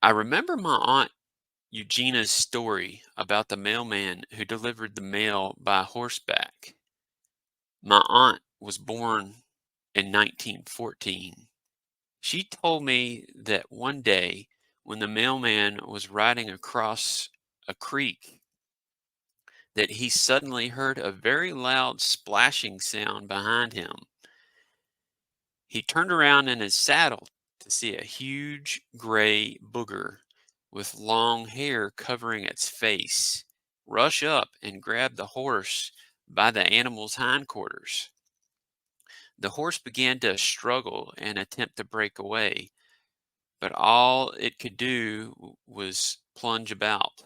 I remember my aunt Eugenia's story about the mailman who delivered the mail by horseback. My aunt was born in 1914. She told me that one day when the mailman was riding across a creek, that he suddenly heard a very loud splashing sound behind him. He turned around in his saddle to see a huge gray booger with long hair covering its face rush up and grab the horse by the animal's hindquarters. The horse began to struggle and attempt to break away, but all it could do was plunge about.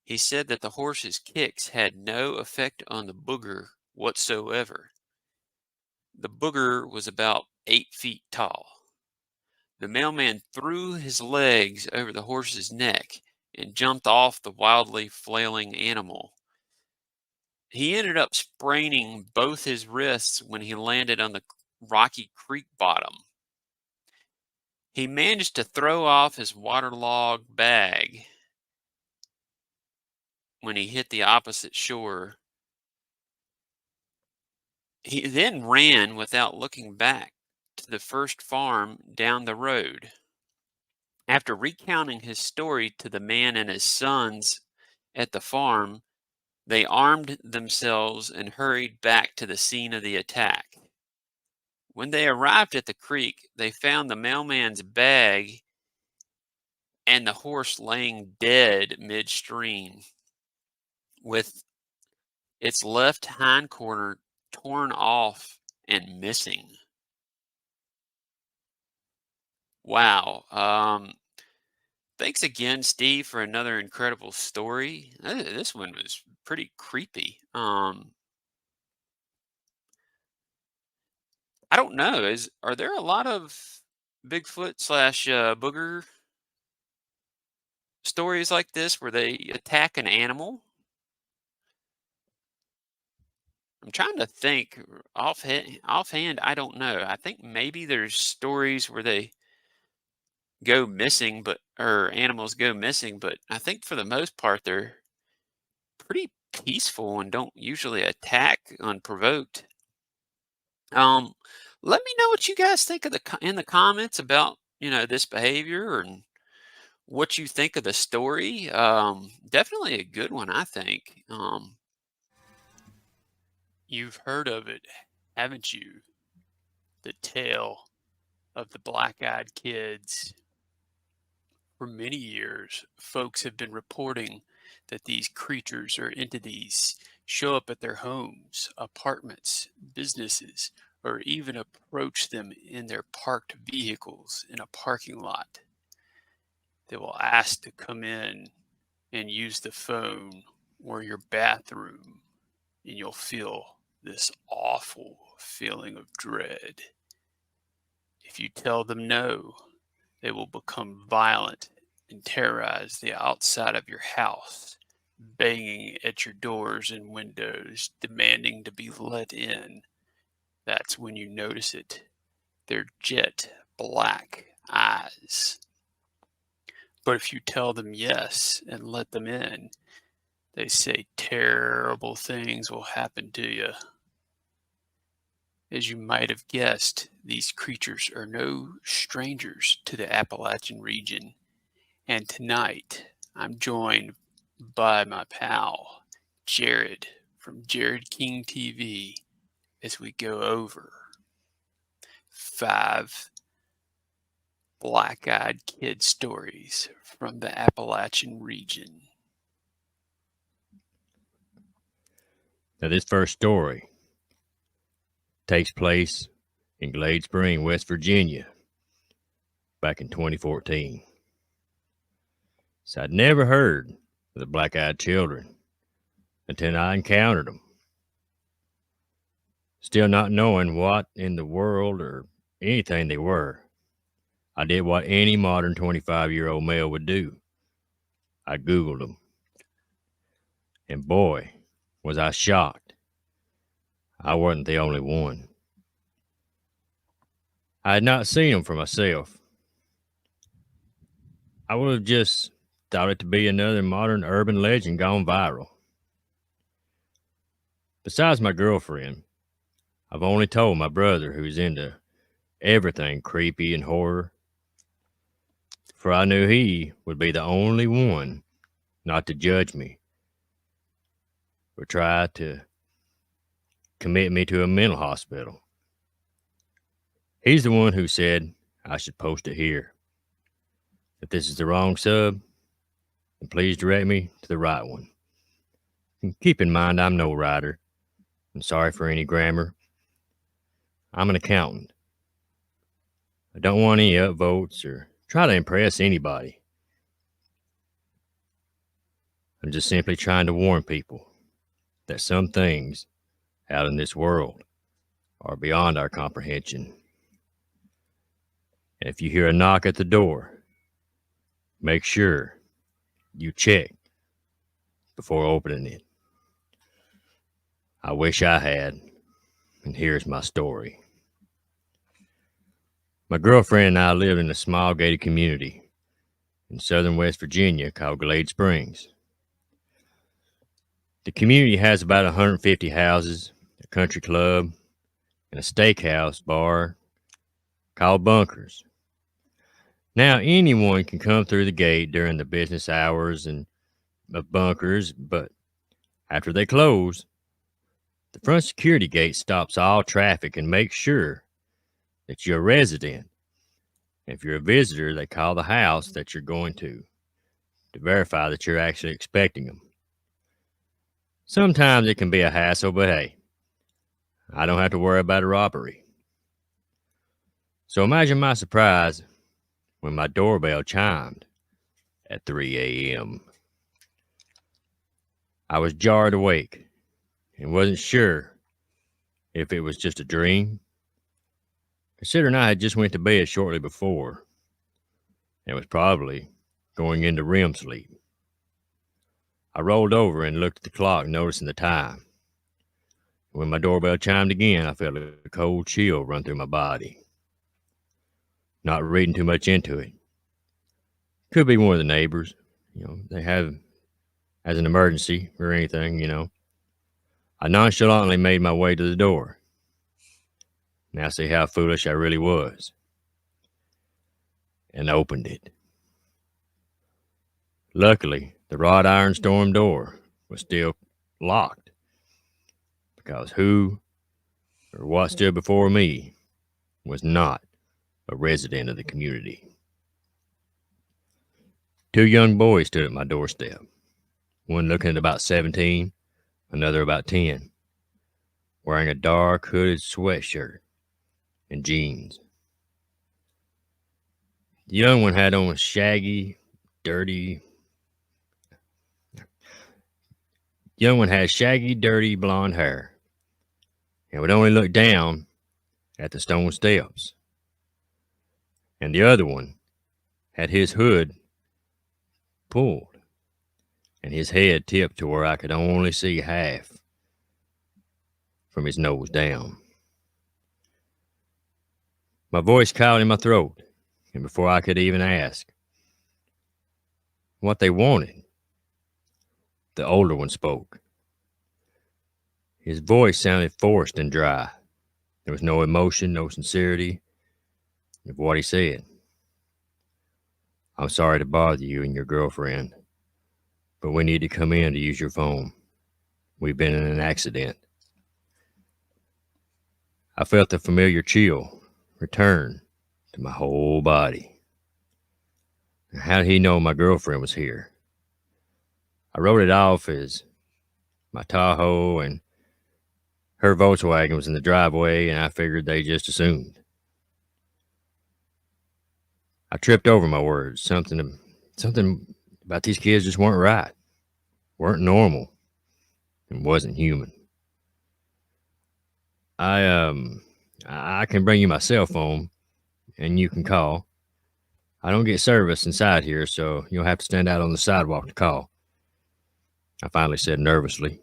He said that the horse's kicks had no effect on the booger whatsoever. The booger was about 8 feet tall. The mailman threw his legs over the horse's neck and jumped off the wildly flailing animal. He ended up spraining both his wrists when he landed on the rocky creek bottom. He managed to throw off his waterlogged bag when he hit the opposite shore. He then ran without looking back to the first farm down the road. After recounting his story to the man and his sons at the farm, they armed themselves and hurried back to the scene of the attack. When they arrived at the creek, they found the mailman's bag and the horse laying dead midstream, with its left hind quarter torn off and missing. Wow. Thanks again, Steve, for another incredible story. This one was pretty creepy. I don't know. Are there a lot of Bigfoot slash booger stories like this where they attack an animal? I'm trying to think offhand. I don't know. I think maybe there's stories where they go missing, or animals go missing, but I think for the most part they're pretty peaceful and don't usually attack unprovoked. Um, Let me know what you guys think of in the comments about this behavior and what you think of the story. Definitely a good one, I think. You've heard of it, haven't you? The tale of the black-eyed kids. For many years, folks have been reporting that these creatures or entities show up at their homes, apartments, businesses, or even approach them in their parked vehicles in a parking lot. They will ask to come in and use the phone or your bathroom, and you'll feel this awful feeling of dread. If you tell them no, they will become violent and terrorize the outside of your house, banging at your doors and windows, demanding to be let in. That's when you notice it. Their jet black eyes. But if you tell them yes and let them in, they say terrible things will happen to you. As you might have guessed, these creatures are no strangers to the Appalachian region. And tonight, I'm joined by my pal, Jared, from Jared King TV, as we go over 5 black-eyed kid stories from the Appalachian region. Now, this first story takes place in Glade Spring, West Virginia, back in 2014. So I'd never heard of the black-eyed children until I encountered them. Still not knowing what in the world or anything they were, I did what any modern 25-year-old male would do. I Googled them. And boy, was I shocked. I wasn't the only one. I had not seen them for myself. I would have just thought it to be another modern urban legend gone viral. Besides my girlfriend, I've only told my brother, who's into everything creepy and horror, for I knew he would be the only one not to judge me or try to commit me to a mental hospital. He's the one who said I should post it here. If this is the wrong sub, then please direct me to the right one. And keep in mind, I'm no writer. I'm sorry for any grammar. I'm an accountant. I don't want any upvotes or try to impress anybody. I'm just simply trying to warn people that some things out in this world are beyond our comprehension. And if you hear a knock at the door, make sure you check before opening it. I wish I had, and here's my story. My girlfriend and I lived in a small gated community in southern West Virginia called Glade Springs. The community has about 150 houses, a country club, and a steakhouse bar called Bunkers. Now, anyone can come through the gate during the business hours and of Bunkers, but after they close, the front security gate stops all traffic and makes sure that you're a resident. If you're a visitor, they call the house that you're going to verify that you're actually expecting them. Sometimes it can be a hassle, but hey, I don't have to worry about a robbery. So imagine my surprise when my doorbell chimed at 3 a.m. I was jarred awake and wasn't sure if it was just a dream, considering I had just went to bed shortly before and was probably going into REM sleep. I rolled over and looked at the clock, noticing the time. When my doorbell chimed again, I felt a cold chill run through my body. Not reading too much into it. Could be one of the neighbors. They have as an emergency or anything, I nonchalantly made my way to the door. Now see how foolish I really was. And opened it. Luckily, the wrought iron storm door was still locked, because who or what stood before me was not a resident of the community. 2 young boys stood at my doorstep, one looking at about 17, another about 10, wearing a dark hooded sweatshirt and jeans. The young one had on shaggy, dirty blonde hair and would only look down at the stone steps. And the other one had his hood pulled and his head tipped to where I could only see half from his nose down. My voice caught in my throat, and before I could even ask what they wanted, the older one spoke. His voice sounded forced and dry. There was no emotion, no sincerity of what he said. I'm sorry to bother you and your girlfriend, but we need to come in to use your phone. We've been in an accident. I felt the familiar chill return to my whole body. How did he know my girlfriend was here? I wrote it off as my Tahoe and her Volkswagen was in the driveway, and I figured they just assumed. I tripped over my words. Something about these kids just weren't right, weren't normal, and wasn't human. I can bring you my cell phone, and you can call. I don't get service inside here, so you'll have to stand out on the sidewalk to call, I finally said nervously.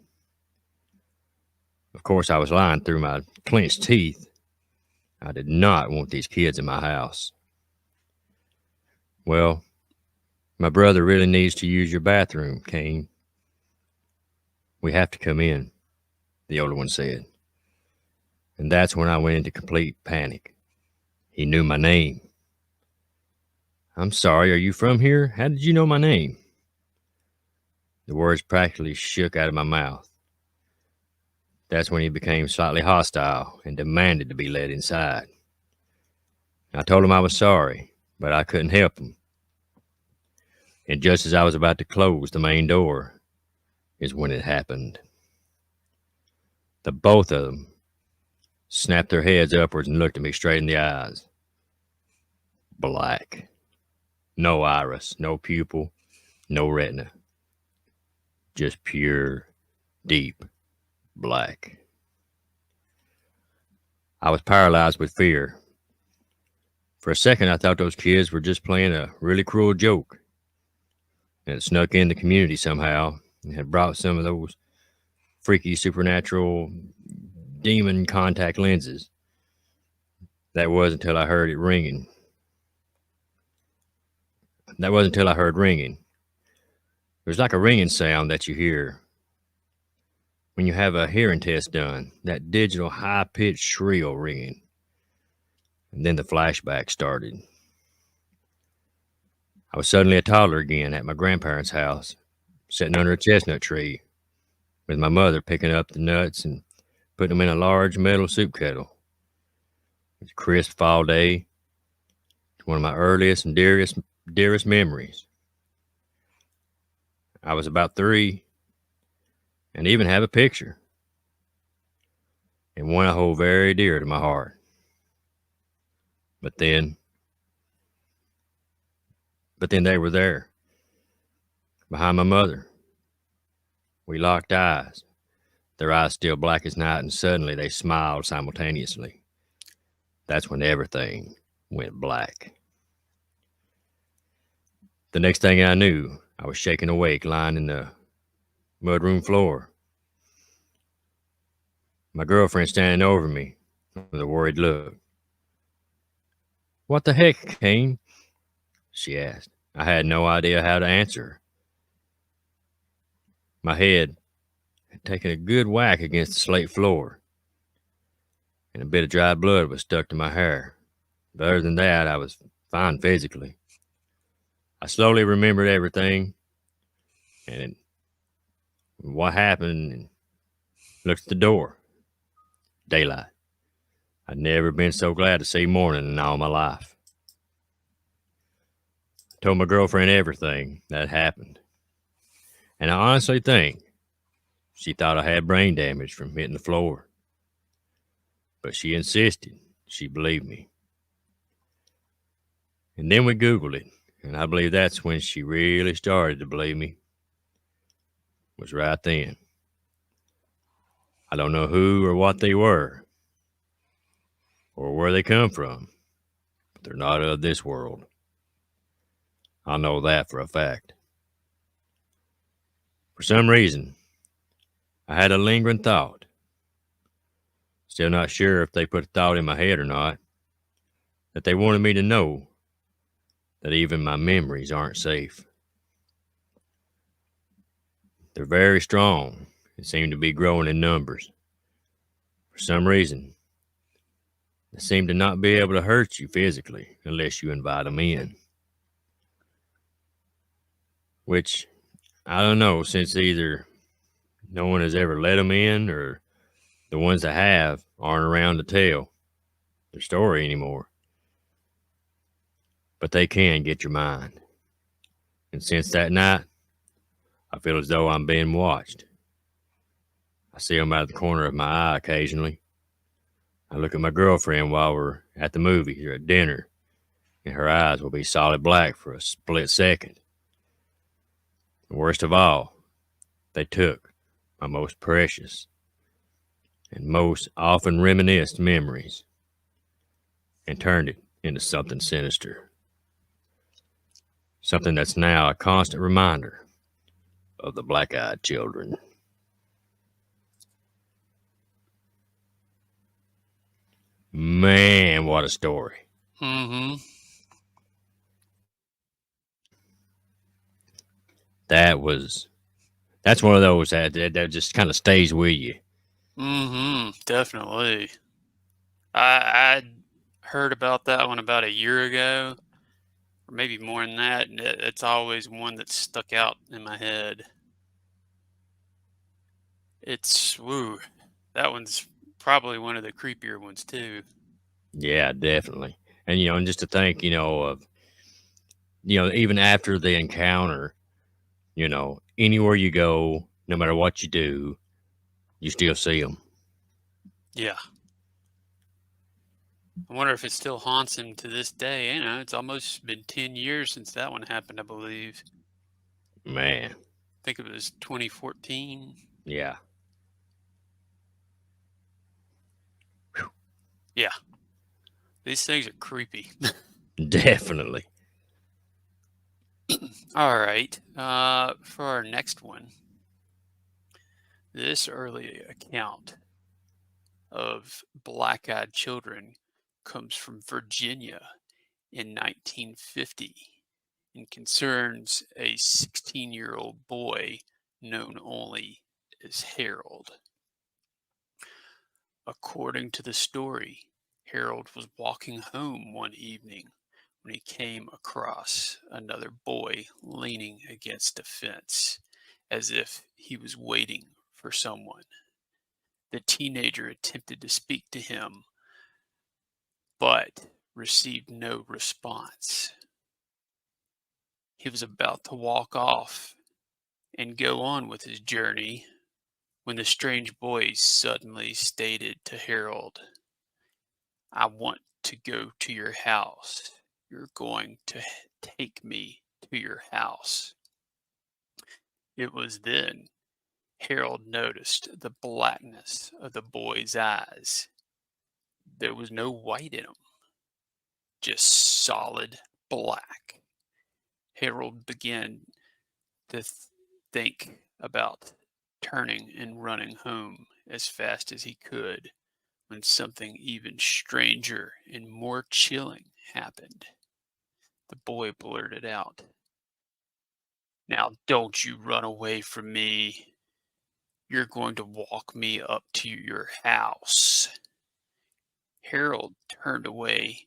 Of course, I was lying through my clenched teeth. I did not want these kids in my house. Well, My brother really needs to use your bathroom, Kane. We have to come in, the older one said. And that's when I went into complete panic. He knew my name. I'm sorry, are you from here? How did you know my name? The words practically shook out of my mouth. That's when he became slightly hostile and demanded to be let inside. I told him I was sorry, but I couldn't help him. And just as I was about to close the main door is when it happened. The both of them snapped their heads upwards and looked at me straight in the eyes. Black. No iris, no pupil, no retina. Just pure, deep black. I was paralyzed with fear. For a second, I thought those kids were just playing a really cruel joke. And it snuck in the community somehow and had brought some of those freaky supernatural demon contact lenses. That was until I heard it ringing. That wasn't until I heard ringing. It was like a ringing sound that you hear when you have a hearing test done, that digital high-pitched shrill ringing. And then the flashback started. I was suddenly a toddler again at my grandparents' house, sitting under a chestnut tree, with my mother picking up the nuts and putting them in a large metal soup kettle. It was a crisp fall day. It's one of my earliest and dearest memories. I was about 3 and even have a picture, and one I hold very dear to my heart. But then they were there, behind my mother. We locked eyes, their eyes still black as night, and suddenly they smiled simultaneously. That's when everything went black. The next thing I knew, I was shaken awake, lying in the mudroom floor. My girlfriend standing over me with a worried look. What the heck, Kane? She asked. I had no idea how to answer her. My head had taken a good whack against the slate floor, and a bit of dry blood was stuck to my hair. But other than that, I was fine physically. I slowly remembered everything and what happened and looked at the door. Daylight. I'd never been so glad to see morning in all my life. I told my girlfriend everything that happened, and I honestly think she thought I had brain damage from hitting the floor. But she insisted she believed me. And then we Googled it, and I believe that's when she really started to believe me. It was right then. I don't know who or what they were, or where they come from, but they're not of this world. I know that for a fact. For some reason, I had a lingering thought. Still not sure if they put a thought in my head or not, that they wanted me to know that even my memories aren't safe. They're very strong and seem to be growing in numbers. For some reason, they seem to not be able to hurt you physically unless you invite them in. Which, I don't know, since either no one has ever let them in or the ones that have aren't around to tell their story anymore. But they can get your mind. And since that night, I feel as though I'm being watched. I see them out of the corner of my eye occasionally. I look at my girlfriend while we're at the movies or at dinner, and her eyes will be solid black for a split second. And worst of all, they took my most precious and most often reminisced memories and turned it into something sinister. Something that's now a constant reminder of the black-eyed children. Man, what a story. Mm-hmm. That's one of those that just kind of stays with you. Definitely. I heard about that one about a year ago, or maybe more than that, and it's always one that stuck out in my head. It's woo. That one's probably one of the creepier ones too. Yeah, definitely. And and just to think, of even after the encounter, anywhere you go, no matter what you do, you still see them. Yeah. I wonder if it still haunts him to this day. It's almost been 10 years since that one happened, I believe. Man, I think it was 2014. yeah. Yeah. These things are creepy. Definitely. All right. For our next one, this early account of black-eyed children comes from Virginia in 1950 and concerns a 16-year-old boy known only as Harold. According to the story, Harold was walking home one evening when he came across another boy leaning against a fence as if he was waiting for someone. The teenager attempted to speak to him, but received no response. He was about to walk off and go on with his journey when the strange voice suddenly stated to Harold, "I want to go to your house. You're going to take me to your house." It was then Harold noticed the blackness of the boy's eyes. There was no white in them, just solid black. Harold began to think about turning and running home as fast as he could when something even stranger and more chilling happened. The boy blurted out, "Now don't you run away from me. You're going to walk me up to your house." Harold turned away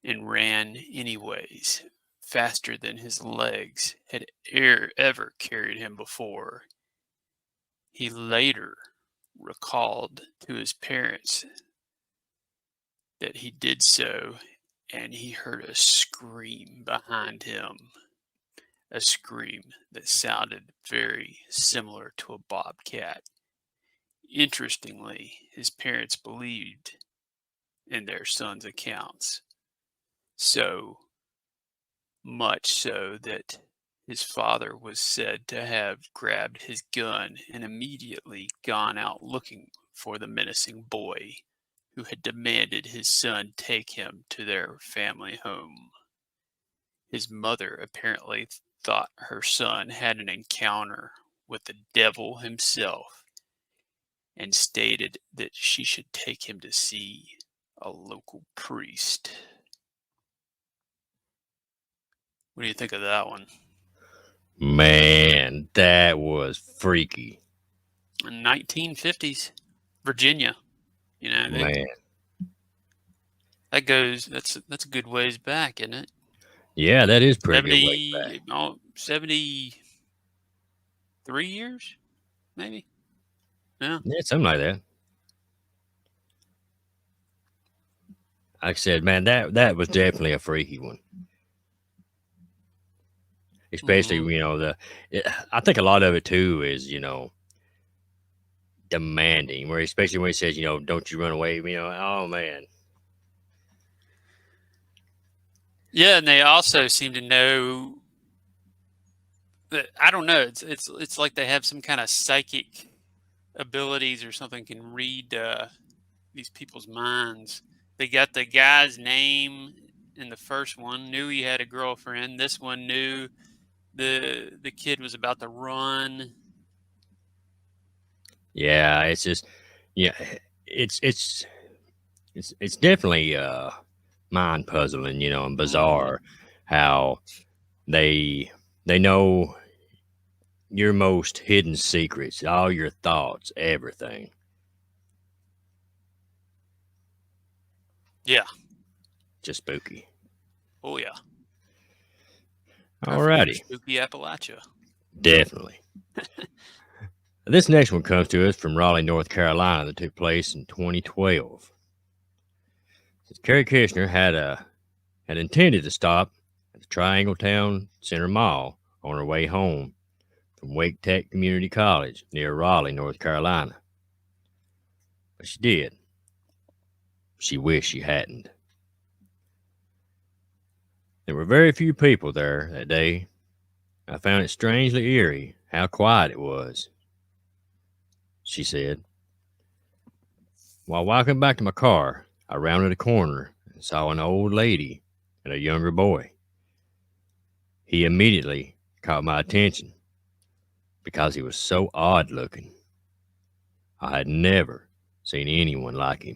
and ran anyways, faster than his legs had ever carried him before. He later recalled to his parents that he did so, and he heard a scream behind him, a scream that sounded very similar to a bobcat. Interestingly, his parents believed in their son's accounts, so much so that his father was said to have grabbed his gun and immediately gone out looking for the menacing boy who had demanded his son take him to their family home. His mother apparently thought her son had an encounter with the devil himself and stated that she should take him to see a local priest. What do you think of that one? Man, that was freaky. In 1950s, Virginia. Man. That's a good ways back, isn't it? Yeah, that is pretty good way back. 73 years, maybe. Yeah. Yeah, something like that. Like I said, man, that was definitely a freaky one. Especially, I think a lot of it too is, demanding, where especially when he says, don't you run away, oh man. Yeah, and they also seem to know that, I don't know, it's like they have some kind of psychic abilities or something, can read these people's minds. They got the guy's name in the first one, knew he had a girlfriend. This one knew the kid was about to run. Yeah, it's just, yeah, it's definitely mind puzzling, and bizarre how they They know your most hidden secrets, all your thoughts, everything. Yeah. Just spooky. Oh, yeah. Perfect for Alrighty. spooky Appalachia. Definitely. This next one comes to us from Raleigh, North Carolina, that took place in 2012. Carrie Kirshner had intended to stop at the Triangle Town Center Mall on her way home from Wake Tech Community College near Raleigh, North Carolina. But she did. She wished she hadn't. There were very few people there that day. I found it strangely eerie how quiet it was, she said. While walking back to my car, I rounded a corner and saw an old lady and a younger boy. He immediately caught my attention because he was so odd looking. I had never seen anyone like him.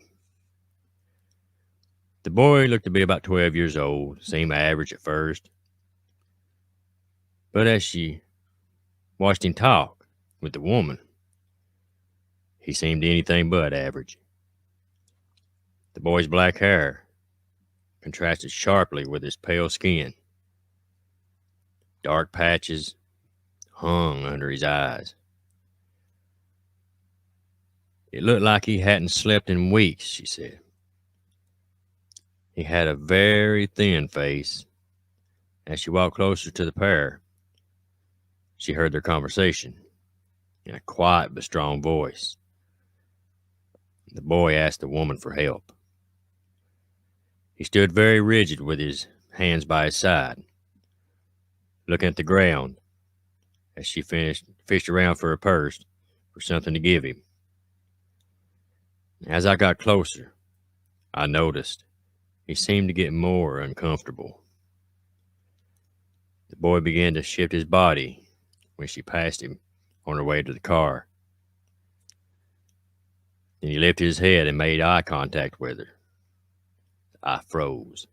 The boy looked to be about 12 years old, seemed average at first. But as she watched him talk with the woman, he seemed anything but average. The boy's black hair contrasted sharply with his pale skin. Dark patches hung under his eyes. It looked like he hadn't slept in weeks, she said. He had a very thin face. As she walked closer to the pair, she heard their conversation in a quiet but strong voice. The boy asked the woman for help. He stood very rigid with his hands by his side, looking at the ground as she fished around for her purse for something to give him. As I got closer, I noticed he seemed to get more uncomfortable. The boy began to shift his body when she passed him on her way to the car. Then he lifted his head and made eye contact with her. I froze.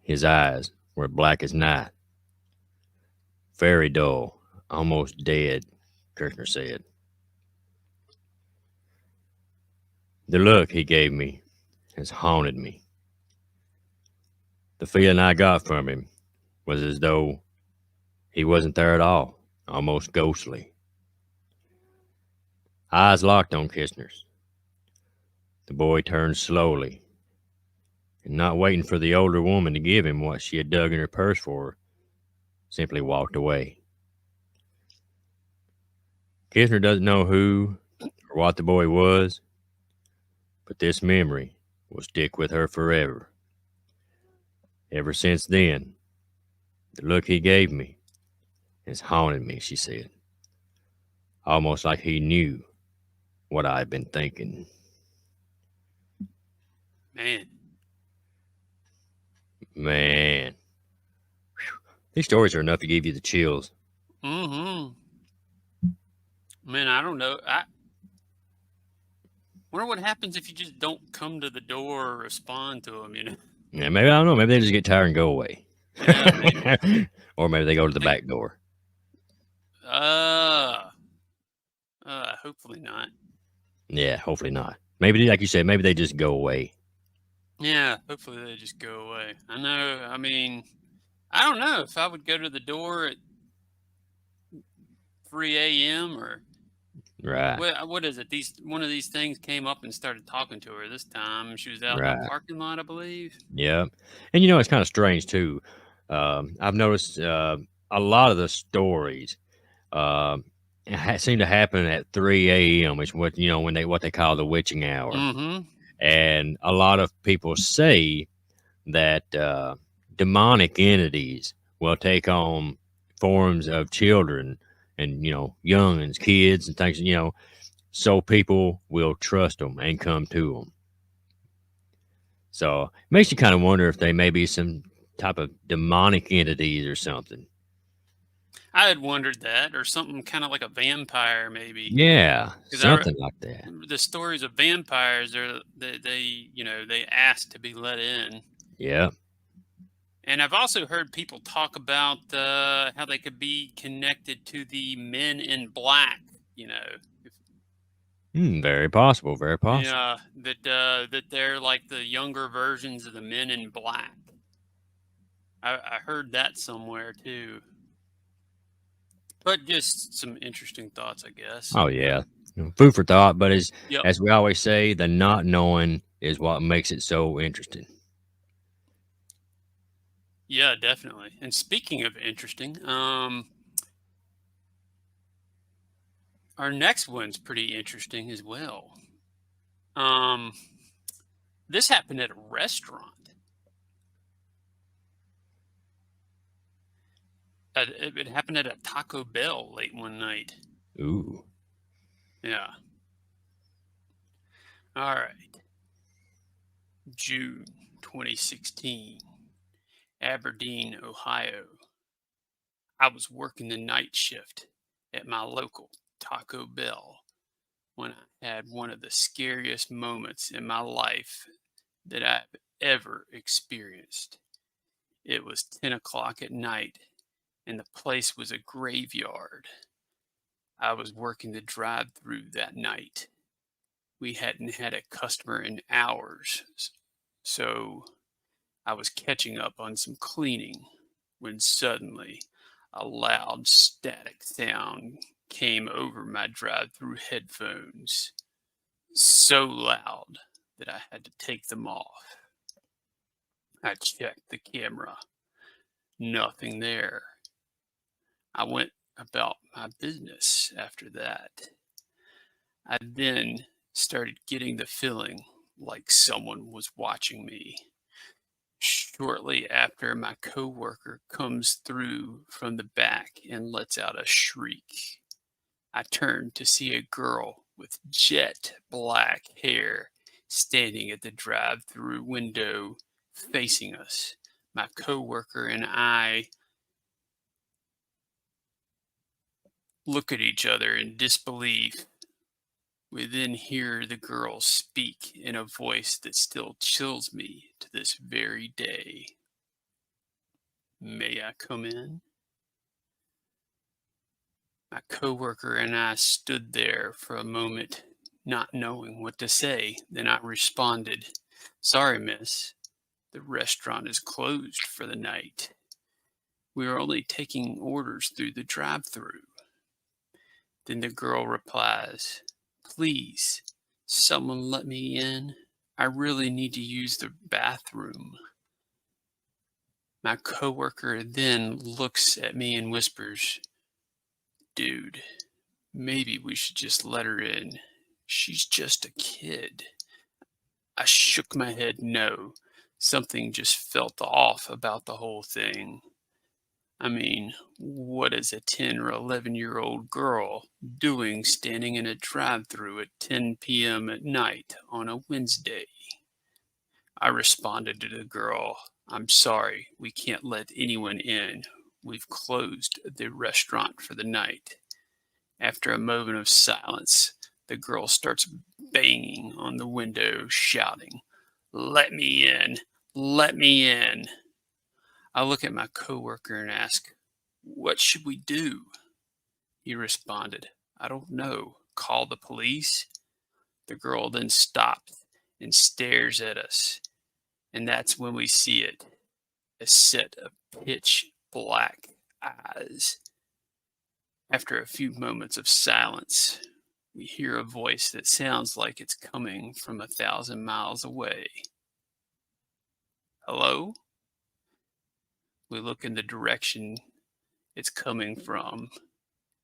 His eyes were black as night. Very dull, almost dead, Kirshner said. The look he gave me has haunted me. The feeling I got from him was as though he wasn't there at all, almost ghostly. Eyes locked on Kirshner's. The boy turned slowly, and not waiting for the older woman to give him what she had dug in her purse for, simply walked away. Kirshner doesn't know who or what the boy was, but this memory will stick with her forever. Ever since then, the look he gave me has haunted me, she said, almost like he knew what I had been thinking. Man. Whew. These stories are enough to give you the chills. Mm-hmm. Man, I don't know. I wonder what happens if you just don't come to the door or respond to them, Yeah, maybe, I don't know, maybe they just get tired and go away. Yeah, maybe. Or maybe they go to the back door. Hopefully not. Yeah, hopefully not. Maybe, like you said, maybe they just go away. Yeah, hopefully they just go away. I know. I mean, I don't know if I would go to the door at 3 a.m. or Right. what is it? One of these things came up and started talking to her this time. She was out in Right. the parking lot, I believe. Yeah. And it's kind of strange too. I've noticed a lot of the stories seem to happen at 3 a.m., which what they call the witching hour. Mm-hmm. And a lot of people say that demonic entities will take on forms of children and youngins, kids, and things. So people will trust them and come to them. So it makes you kind of wonder if they may be some type of demonic entities or something. I had wondered that, or something kind of like a vampire, maybe. Yeah, something like that. The stories of vampires are they ask to be let in. Yeah. And I've also heard people talk about how they could be connected to the Men in Black. You know, Very possible. Very possible. yeah, that they're like the younger versions of the Men in Black. I heard that somewhere too. But just some interesting thoughts, I guess. Oh yeah, food for thought. But Yep. as we always say, the not knowing is what makes it so interesting. Yeah, definitely. And speaking of interesting, our next one's pretty interesting as well. Um, this happened at a restaurant. It happened at a Taco Bell late one night. Ooh. Yeah. All right. June 2016, Aberdeen, Ohio. I was working the night shift at my local Taco Bell when I had one of the scariest moments in my life that I've ever experienced. It was 10 o'clock at night, and the place was a graveyard. I was working the drive-thru that night. We hadn't had a customer in hours, so I was catching up on some cleaning when suddenly a loud static sound came over my drive-thru headphones. So loud that I had to take them off. I checked the camera. Nothing there. I went about my business after that. I then started getting the feeling like someone was watching me. Shortly after, my coworker comes through from the back and lets out a shriek. I turned to see a girl with jet black hair standing at the drive-through window facing us. My coworker and I look at each other in disbelief. We then hear the girl speak in a voice that still chills me to this very day. May I come in? My coworker and I stood there for a moment, not knowing what to say. Then I responded, "Sorry, miss. The restaurant is closed for the night. We are only taking orders through the drive-through." Then the girl replies, "Please, someone let me in. I really need to use the bathroom." My coworker then looks at me and whispers, "Dude, maybe we should just let her in. She's just a kid." I shook my head no. Something just felt off about the whole thing. I mean, what is a 10 or 11-year-old girl doing standing in a drive-through at 10 p.m. at night on a Wednesday? I responded to the girl, "I'm sorry, we can't let anyone in. We've closed the restaurant for the night." After a moment of silence, the girl starts banging on the window, shouting, "Let me in! Let me in!" I look at my coworker and ask, "What should we do?" He responded, "I don't know. Call the police?" The girl then stops and stares at us, and that's when we see it, a set of pitch black eyes. After a few moments of silence, we hear a voice that sounds like it's coming from 1,000 miles away. "Hello?" We look in the direction it's coming from.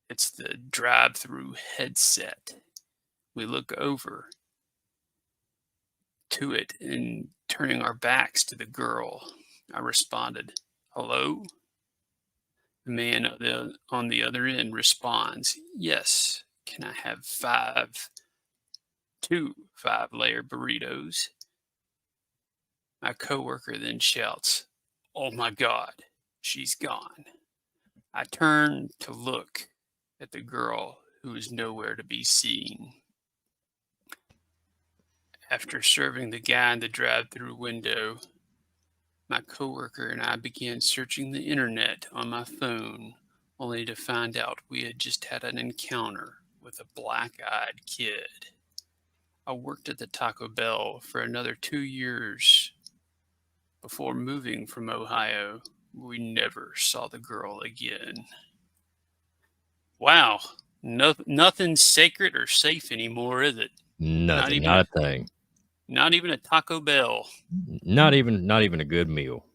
It's the drive-through headset. We look over to it and turning our backs to the girl. I responded, "Hello?" The man on the other end responds, "Yes. Can I have two 5-layer burritos?" My coworker then shouts, "Oh my God, she's gone." I turn to look at the girl who is nowhere to be seen. After serving the guy in the drive-through window, My coworker and I began searching the internet on my phone, only to find out we had just had an encounter with a black-eyed kid. I worked at the Taco Bell for another 2 years before moving from Ohio. We never saw the girl again. Wow. No, nothing's sacred or safe anymore, is it? Nothing, not a thing. Not even a Taco Bell. Not even a good meal.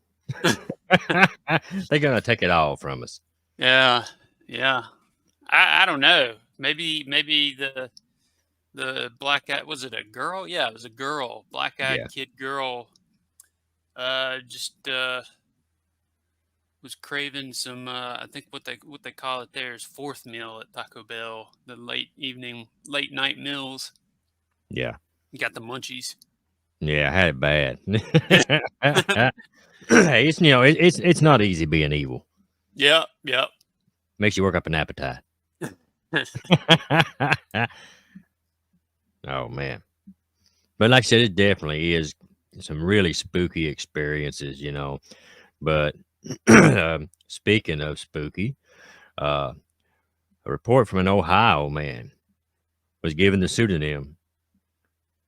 They're gonna take it all from us. Yeah, yeah. I don't know. Maybe the black-eyed, was it a girl? Yeah, it was a girl. Black-eyed Yeah. kid girl. Just was craving some. I think what they call it there is fourth meal at Taco Bell. The late night meals. Yeah. You got the munchies. Yeah, I had it bad. Hey, it's not easy being evil. Yep, yep. Makes you work up an appetite. Oh man. But like I said, it definitely is some really spooky experiences, But speaking of spooky, a report from an Ohio man was given the pseudonym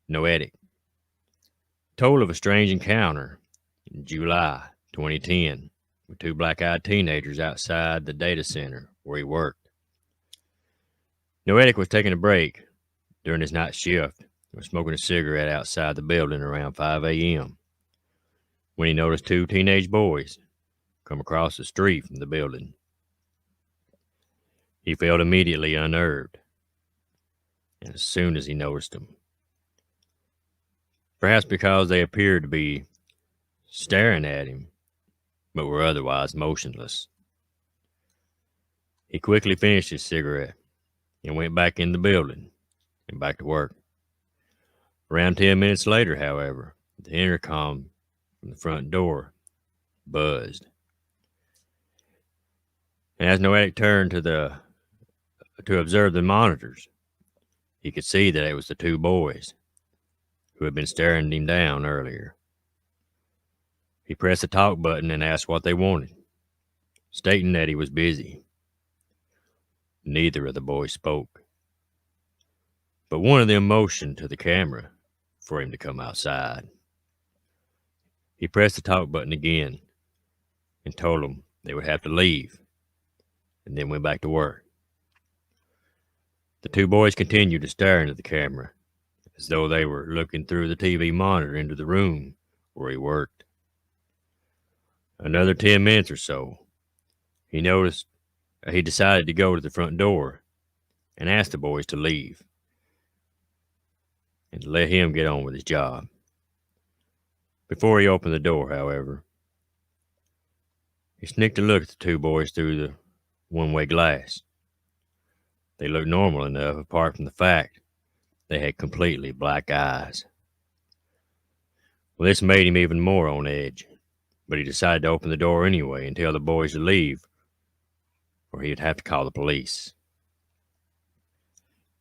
Noetic. Told of a strange encounter in July 2010 with two black-eyed teenagers outside the data center where he worked. Noetic was taking a break during his night shift and was smoking a cigarette outside the building around 5 a.m. when he noticed two teenage boys come across the street from the building. He felt immediately unnerved as soon as he noticed them. Perhaps because they appeared to be staring at him, but were otherwise motionless. He quickly finished his cigarette and went back in the building and back to work. Around 10 minutes later, however, the intercom from the front door buzzed. And as Noetic turned to observe the monitors, he could see that it was the two boys who had been staring him down earlier. He pressed the talk button and asked what they wanted, stating that he was busy. Neither of the boys spoke, but one of them motioned to the camera for him to come outside. He pressed the talk button again and told them they would have to leave, and then went back to work. The two boys continued to stare into the camera as though they were looking through the TV monitor into the room where he worked. Another 10 minutes or so, he decided to go to the front door and ask the boys to leave and to let him get on with his job. Before he opened the door, however, he sneaked a look at the two boys through the one-way glass. They looked normal enough, apart from the fact they had completely black eyes. Well, this made him even more on edge, but he decided to open the door anyway and tell the boys to leave, or he'd have to call the police.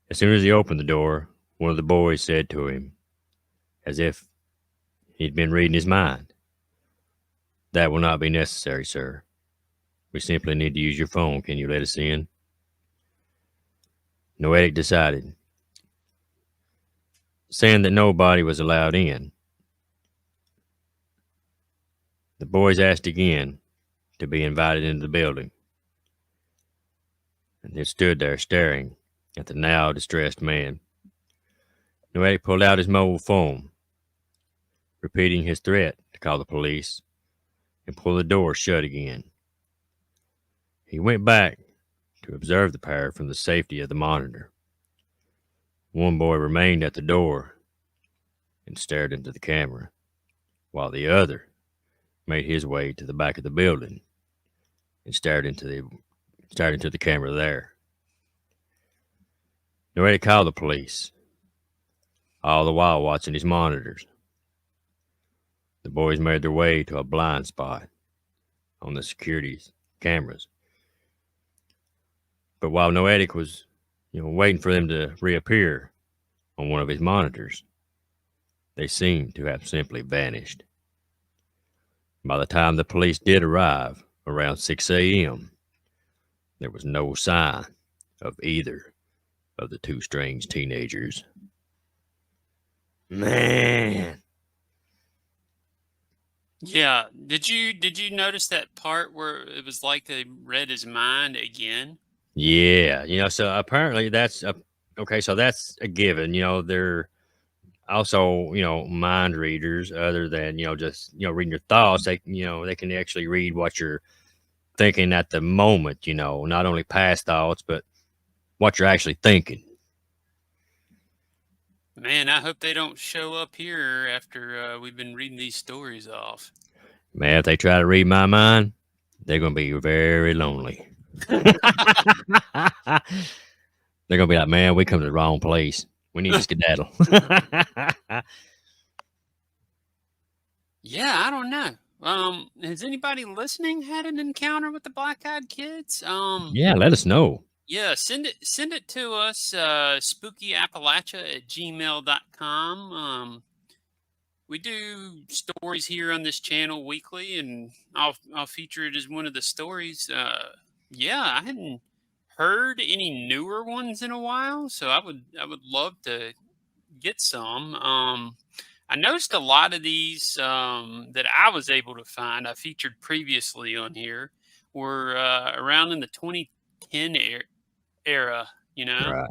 As soon as he opened the door, one of the boys said to him, as if he'd been reading his mind, "That will not be necessary, sir. We simply need to use your phone. Can you let us in?" Noetic decided, saying that nobody was allowed in. The boys asked again to be invited into the building, and they stood there staring at the now distressed man. Noetic pulled out his mobile phone, repeating his threat to call the police, and pulled the door shut again. He went back to observe the pair from the safety of the monitor. One boy remained at the door and stared into the camera, while the other made his way to the back of the building and stared into the camera there. Noetic called the police, all the while watching his monitors. The boys made their way to a blind spot on the security cameras. But while Noetic was, waiting for them to reappear on one of his monitors, they seemed to have simply vanished. By the time the police did arrive, around 6 a.m., there was no sign of either of the two strange teenagers. Man. Yeah. Did you notice that part where it was like they read his mind again? Yeah. So apparently that's okay. So that's a given. They're also, mind readers other than, just, reading your thoughts. They can actually read what you're thinking at the moment, not only past thoughts, but what you're actually thinking. Man, I hope they don't show up here after we've been reading these stories off. Man, if they try to read my mind, they're going to be very lonely. They're going to be like, man, we come to the wrong place. We need to skedaddle. Yeah, I don't know. Has anybody listening had an encounter with the black-eyed kids? Yeah, let us know. Yeah, send it to us, spookyappalachia@gmail.com. We do stories here on this channel weekly, and I'll feature it as one of the stories. Yeah, I hadn't heard any newer ones in a while, so I would love to get some. I noticed a lot of these that I was able to find, I featured previously on here, were around in the 2010 era, you know? Right.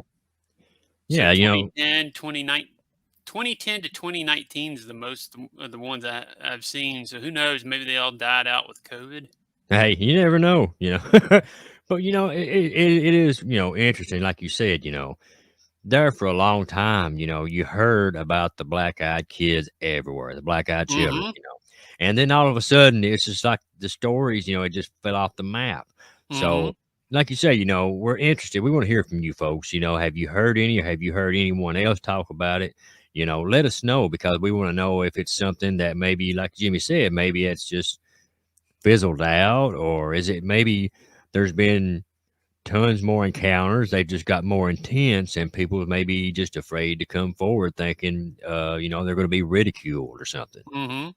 So Yeah, 2010, 2010 to 2019 is the most of the ones I've seen. So who knows? Maybe they all died out with COVID. hey, you never know, but, it is, interesting. Like you said, there for a long time, you heard about the black-eyed kids everywhere, the black-eyed children, Mm-hmm. and then all of a sudden, it's just like the stories, it just fell off the map. Mm-hmm. So, like you say, we're interested. We want to hear from you folks. Have you heard any, or have you heard anyone else talk about it? Let us know, because we want to know if it's something that maybe, like Jimmy said, maybe it's just fizzled out, or is it maybe there's been tons more encounters. They just got more intense, and people may be just afraid to come forward, thinking, they're going to be ridiculed or something. Mm-hmm.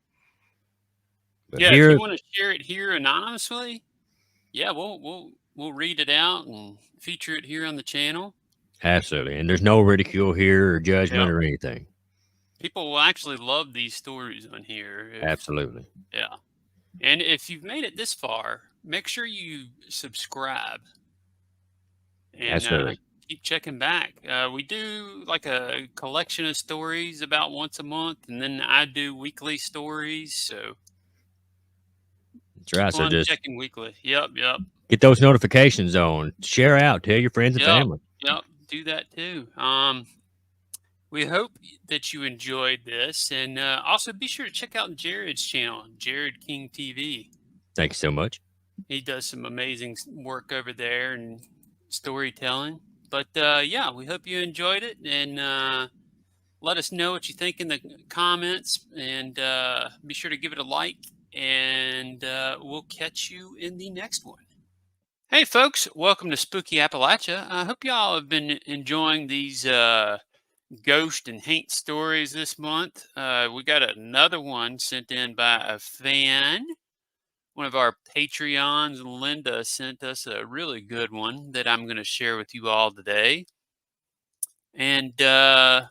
But Yeah, if you here, want to share it here anonymously, yeah, we'll read it out and feature it here on the channel. absolutely, and there's no ridicule here or Yeah. judgment or anything. People will actually love these stories on here. If Absolutely, Yeah. And if you've made it this far, make sure you subscribe and absolutely, keep checking back. We do like a collection of stories about once a month, and then I do weekly stories. So that's right. keep So on just checking weekly. Yep, yep, get those notifications on. Share out. Tell your friends and yep, family. yep. Do that too. We hope that you enjoyed this, and also be sure to check out Jared's channel, Jared King TV. Thank you so much. He does some amazing work over there and storytelling. But yeah, we hope you enjoyed it, and let us know what you think in the comments, and be sure to give it a like, and we'll catch you in the next one. Hey, folks, welcome to Spooky Appalachia. I hope y'all have been enjoying these ghost and haint stories this month. We got another one sent in by a fan. One of our Patreons, Linda, sent us a really good one that I'm going to share with you all today. And yeah,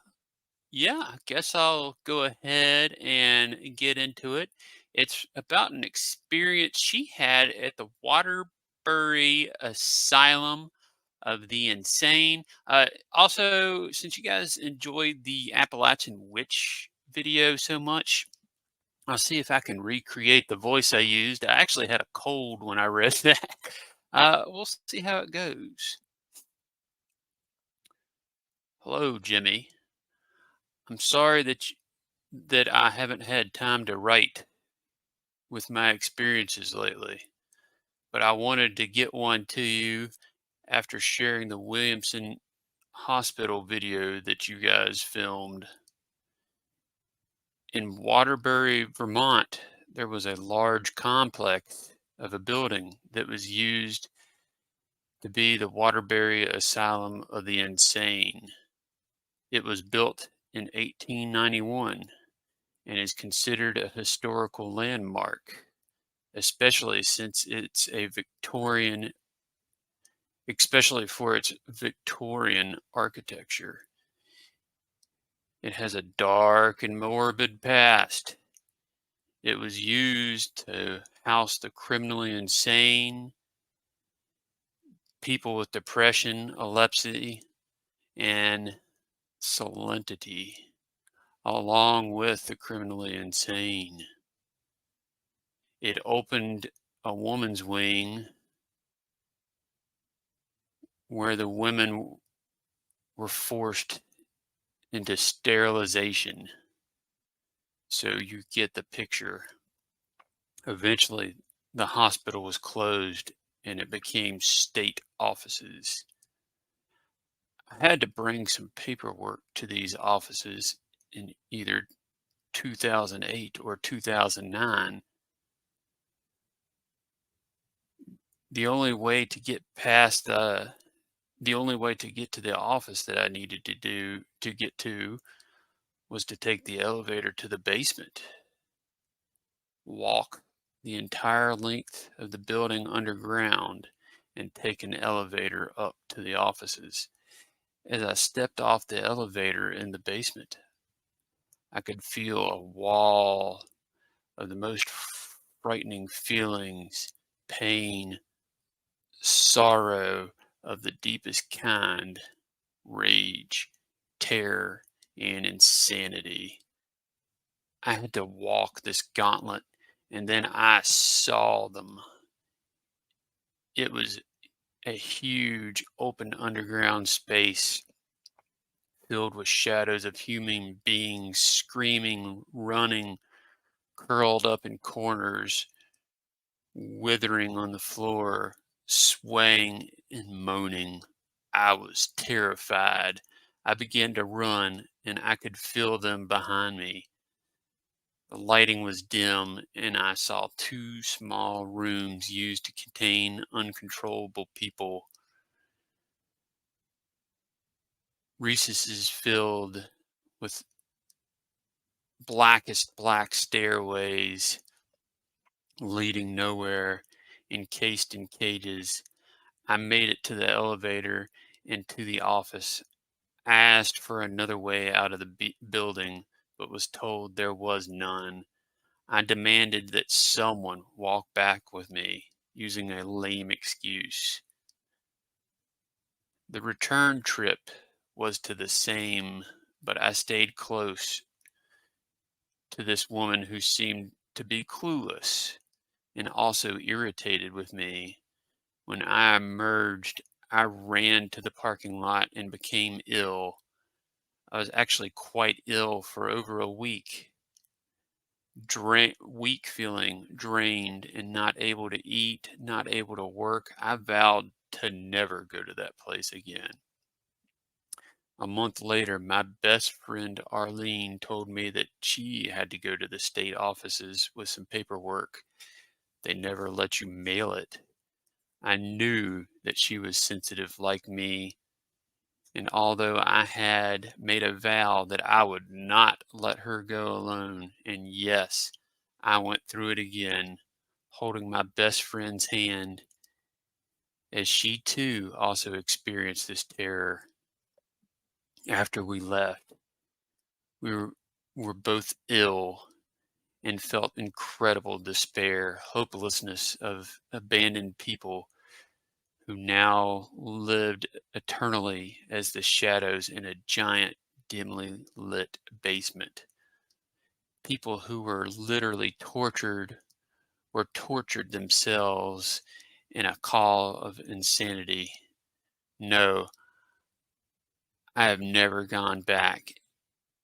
I guess I'll go ahead and get into it. It's about an experience she had at the Waterbury Asylum of the Insane. Also, since you guys enjoyed the Appalachian Witch video so much, I'll see if I can recreate the voice I used. I actually had a cold when I read that. We'll see how it goes. Hello, Jimmy. I'm sorry that I haven't had time to write with my experiences lately, but I wanted to get one to you after sharing the Williamson Hospital video that you guys filmed. In Waterbury, Vermont, there was a large complex of a building that was used to be the Waterbury Asylum of the Insane. It was built in 1891 and is considered a historical landmark. especially since it's a especially for its Victorian architecture. It has a dark and morbid past. It was used to house the criminally insane, people with depression, epilepsy, and salinity, along with the criminally insane. It opened a woman's wing where the women were forced into sterilization. So you get the picture. Eventually, the hospital was closed and it became state offices. I had to bring some paperwork to these offices in either 2008 or 2009. The only way to get the only way to get to the office that I needed to get to was to take the elevator to the basement, walk the entire length of the building underground, and take an elevator up to the offices. As I stepped off the elevator in the basement, I could feel a wall of the most frightening feelings, pain, sorrow of the deepest kind, rage, terror, and insanity. I had to walk this gauntlet, and then I saw them. It was a huge open underground space filled with shadows of human beings screaming, running, curled up in corners, withering on the floor, swaying and moaning. I was terrified. I began to run, and I could feel them behind me. The lighting was dim, and I saw two small rooms used to contain uncontrollable people. Recesses filled with blackest black stairways leading nowhere, encased in cages. I made it to the elevator and to the office. I asked for another way out of the building, but was told there was none. I demanded that someone walk back with me, using a lame excuse. The return trip was to the same, but I stayed close to this woman who seemed to be clueless and also irritated with me. When I emerged, I ran to the parking lot and became ill. I was actually quite ill for over a week. Weak feeling, drained, and not able to eat, not able to work. I vowed to never go to that place again. A month later, my best friend Arlene told me that she had to go to the state offices with some paperwork. They never let you mail it. I knew that she was sensitive like me, and although I had made a vow that I would not let her go alone, and yes, I went through it again, holding my best friend's hand, as she too also experienced this terror. After we left, we were both ill and felt incredible despair, hopelessness of abandoned people who now lived eternally as the shadows in a giant, dimly lit basement. People who were literally tortured or tortured themselves in a call of insanity. No, I have never gone back,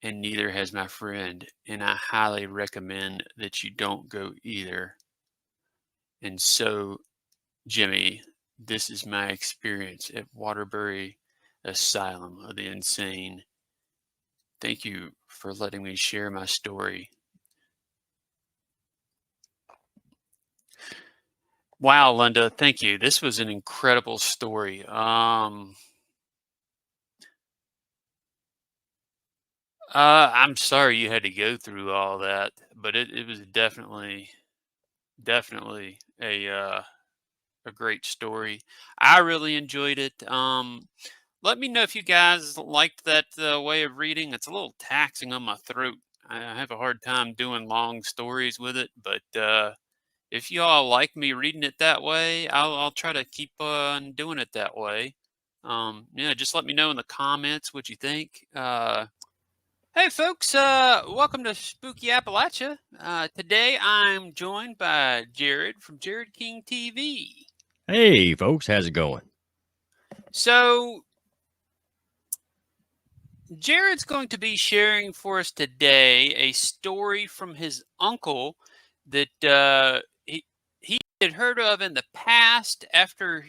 and neither has my friend, and I highly recommend that you don't go either. And so, Jimmy, this is my experience at Waterbury Asylum of the Insane. Thank you for letting me share my story. Wow, Linda, thank you. This was an incredible story. I'm sorry you had to go through all that, but it was definitely Definitely a great story. I really enjoyed it. Let me know if you guys liked that way of reading. It's a little taxing on my throat. I have a hard time doing long stories with it, but if you all like me reading it that way, I'll try to keep on doing it that way. Yeah, just let me know in the comments what you think. Hey folks, welcome to Spooky Appalachia. Today I'm joined by Jared from Jared King TV. Hey, folks, how's it going? So Jared's going to be sharing for us today a story from his uncle that he had heard of in the past after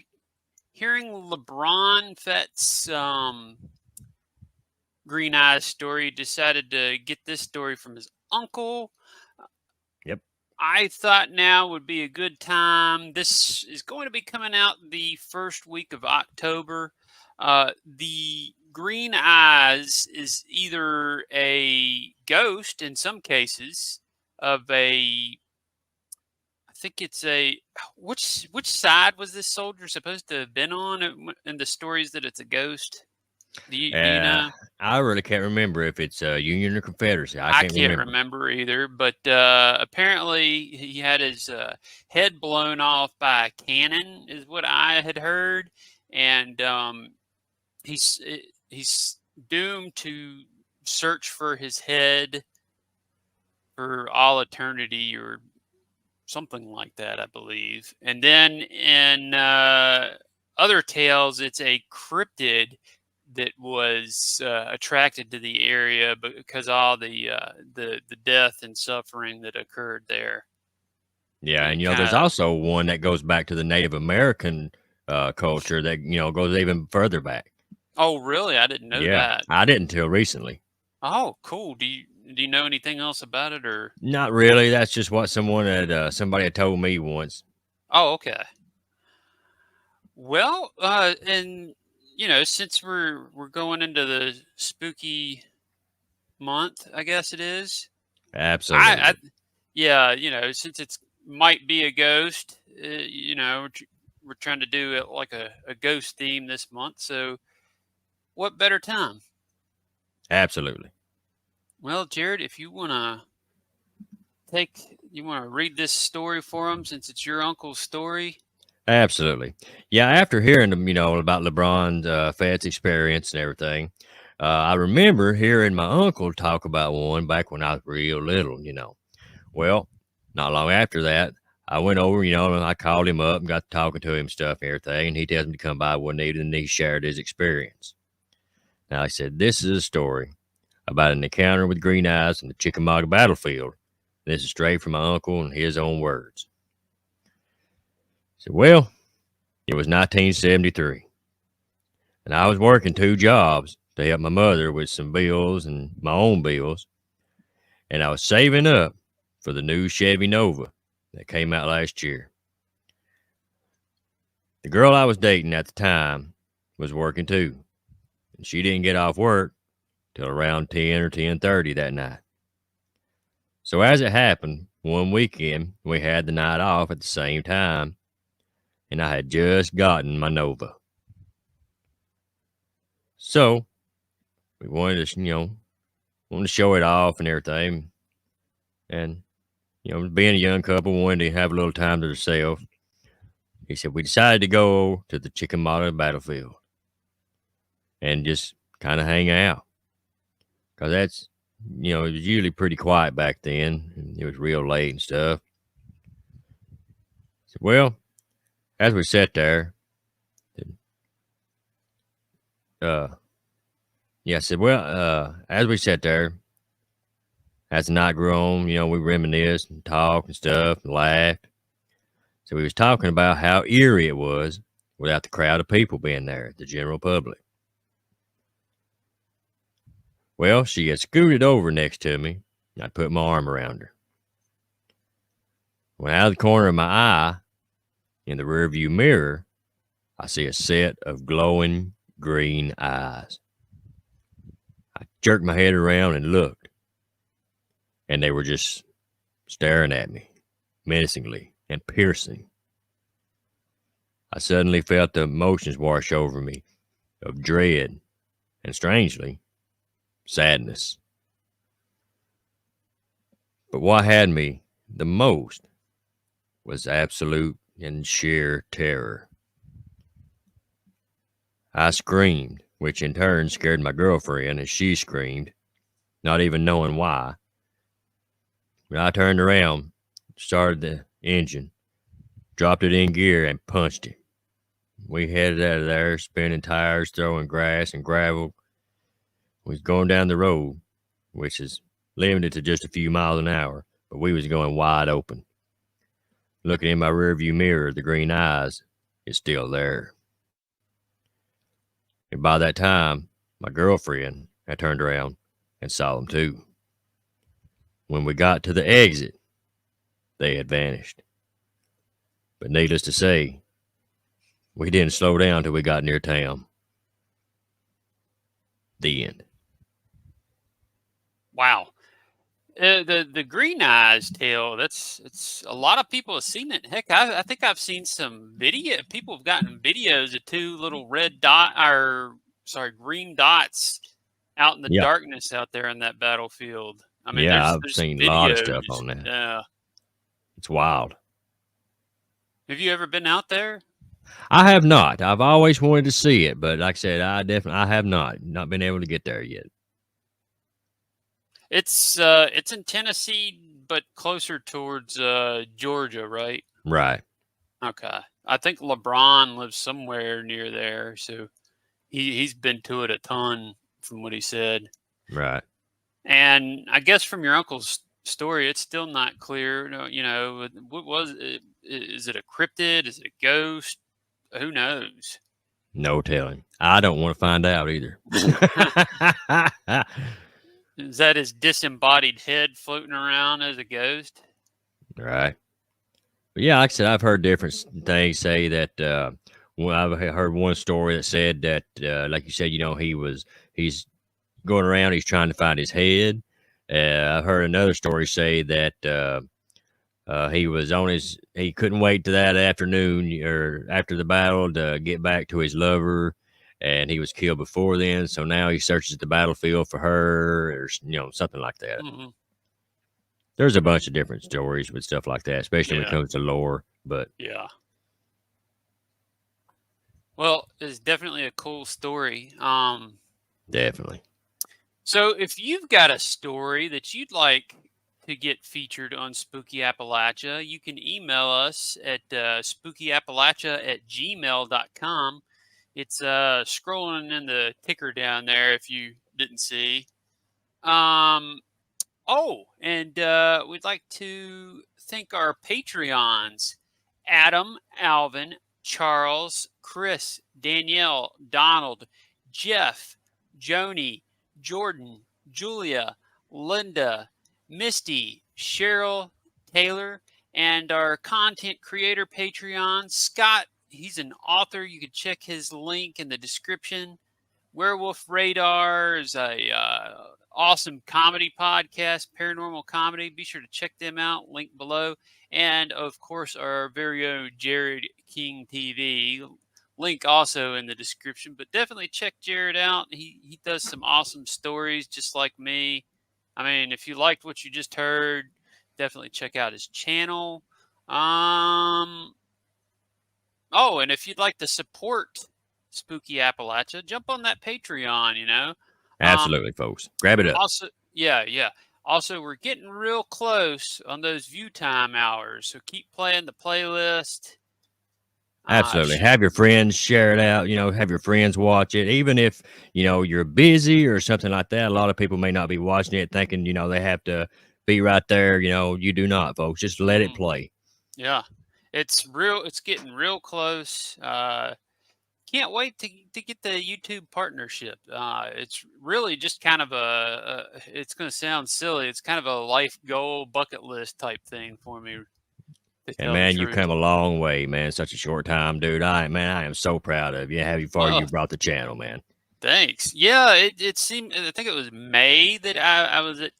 hearing LeBron Fett's Green Eyes story. He decided to get this story from his uncle. Yep. I thought now would be a good time. This is going to be coming out the first week of October. The Green Eyes is either a ghost in some cases of I think it's a which side was this soldier supposed to have been on in the stories that it's a ghost? Do you know? I really can't remember if it's Union or Confederacy. I I can't can't remember. remember either, but apparently he had his head blown off by a cannon, is what I had heard, and he's he's doomed to search for his head for all eternity, or something like that, I believe. And then in other tales, it's a cryptid that was attracted to the area because all the death and suffering that occurred there. Yeah, and there's Kinda, also one that goes back to the Native American culture that goes even further back. oh, really? I didn't know Yeah, that. I didn't until recently. Oh, cool. Do you know anything else about it, or? Not really. That's just what somebody had told me once. Oh, okay. Well, and since we're going into the spooky month, I guess it is. I Absolutely, yeah, since it's might be a ghost, we're trying to do it like a ghost theme this month. So, what better time? absolutely. Well, Jared, if you want to read this story for them, since it's your uncle's story. Absolutely. Yeah, after hearing about LeBron's Fett's experience and everything, I remember hearing my uncle talk about one back when I was real little. Well, not long after that, I went over, and I called him up and got to talking to him stuff and everything, and he tells me to come by one evening and he shared his experience. Now, he said, this is a story about an encounter with Green Eyes in the Chickamauga battlefield. This is straight from my uncle in his own words. He said, well, it was 1973, and I was working 2 jobs to help my mother with some bills and my own bills, and I was saving up for the new Chevy Nova that came out last year. The girl I was dating at the time was working too, and she didn't get off work till around 10 or 10:30 that night. So as it happened, one weekend we had the night off at the same time, and I had just gotten my Nova. So we wanted to, show it off and everything. And, being a young couple, wanted to have a little time to themselves. He said, we decided to go to the Chickamauga battlefield and just kind of hang out. Because that's, it was usually pretty quiet back then. It was real late and stuff. So, well, as we sat there, as we sat there, as the night grew on, we reminisced and talked and stuff and laughed. So we was talking about how eerie it was without the crowd of people being there, the general public. Well, she had scooted over next to me, and I put my arm around her. When out of the corner of my eye, in the rearview mirror, I see a set of glowing green eyes. I jerked my head around and looked, and they were just staring at me menacingly and piercing. I suddenly felt the emotions wash over me of dread and, strangely, sadness. But what had me the most was absolute and sheer terror. I screamed, which in turn scared my girlfriend as she screamed, not even knowing why. When I turned around, started the engine, dropped it in gear, and punched it. We headed out of there, spinning tires, throwing grass and gravel. We was going down the road, which is limited to just a few miles an hour, but we was going wide open. Looking in my rearview mirror, the green eyes is still there. And by that time, my girlfriend had turned around and saw them too. When we got to the exit, they had vanished. But needless to say, we didn't slow down till we got near town. The end. Wow. The green eyes tale. It's a lot of people have seen it. Heck, I think I've seen some video. People have gotten videos of two little green dots out in the darkness out there in that battlefield. I mean, I've there's seen videos. A lot of stuff on that. Yeah, it's wild. Have you ever been out there? I have not. I've always wanted to see it, but like I said, I have not been able to get there yet. It's in Tennessee, but closer towards Georgia, right? Right. Okay. I think LeBron lives somewhere near there, so he's been to it a ton from what he said. Right. And I guess from your uncle's story, it's still not clear. You know, what was it? Is it a cryptid? Is it a ghost? Who knows? No telling. I don't want to find out either. Is that his disembodied head floating around as a ghost? Right. But yeah, like I said, I've heard different things say that. I've heard one story that said that, like you said, you know, he's going around, he's trying to find his head. I've heard another story say that he couldn't wait to that afternoon or after the battle to get back to his lover, and he was killed before then. So now he searches the battlefield for her, or something like that. Mm-hmm. There's a bunch of different stories with stuff like that, especially when it comes to lore. But yeah. Well, it's definitely a cool story. Definitely. So if you've got a story that you'd like to get featured on Spooky Appalachia, you can email us at spookyappalachia@gmail.com. It's scrolling in the ticker down there if you didn't see. And we'd like to thank our Patreons: Adam, Alvin, Charles, Chris, Danielle, Donald, Jeff, Joni, Jordan, Julia, Linda, Misty, Cheryl, Taylor, and our content creator Patreon, Scott. He's an author. You can check his link in the description. Werewolf Radar is a awesome comedy podcast, paranormal comedy. Be sure to check them out. Link below. And, of course, our very own Jared King TV. Link also in the description. But definitely check Jared out. He does some awesome stories just like me. I mean, if you liked what you just heard, definitely check out his channel. And if you'd like to support Spooky Appalachia, jump on that Patreon, Absolutely, folks. Grab it up. Also, yeah. Also, we're getting real close on those view time hours, so keep playing the playlist. Absolutely. Have your friends share it out, have your friends watch it. Even if, you're busy or something like that, a lot of people may not be watching it thinking, they have to be right there. You do not, folks. Just let it play. Yeah. It's getting real close. Can't wait to get the YouTube partnership. It's really just kind of it's going to sound silly. It's kind of a life goal, bucket list type thing for me. And man, you've come a long way, man. Such a short time, dude. I am so proud of you. How far you brought the channel, man. Thanks. Yeah, it seemed. I think it was May that I was at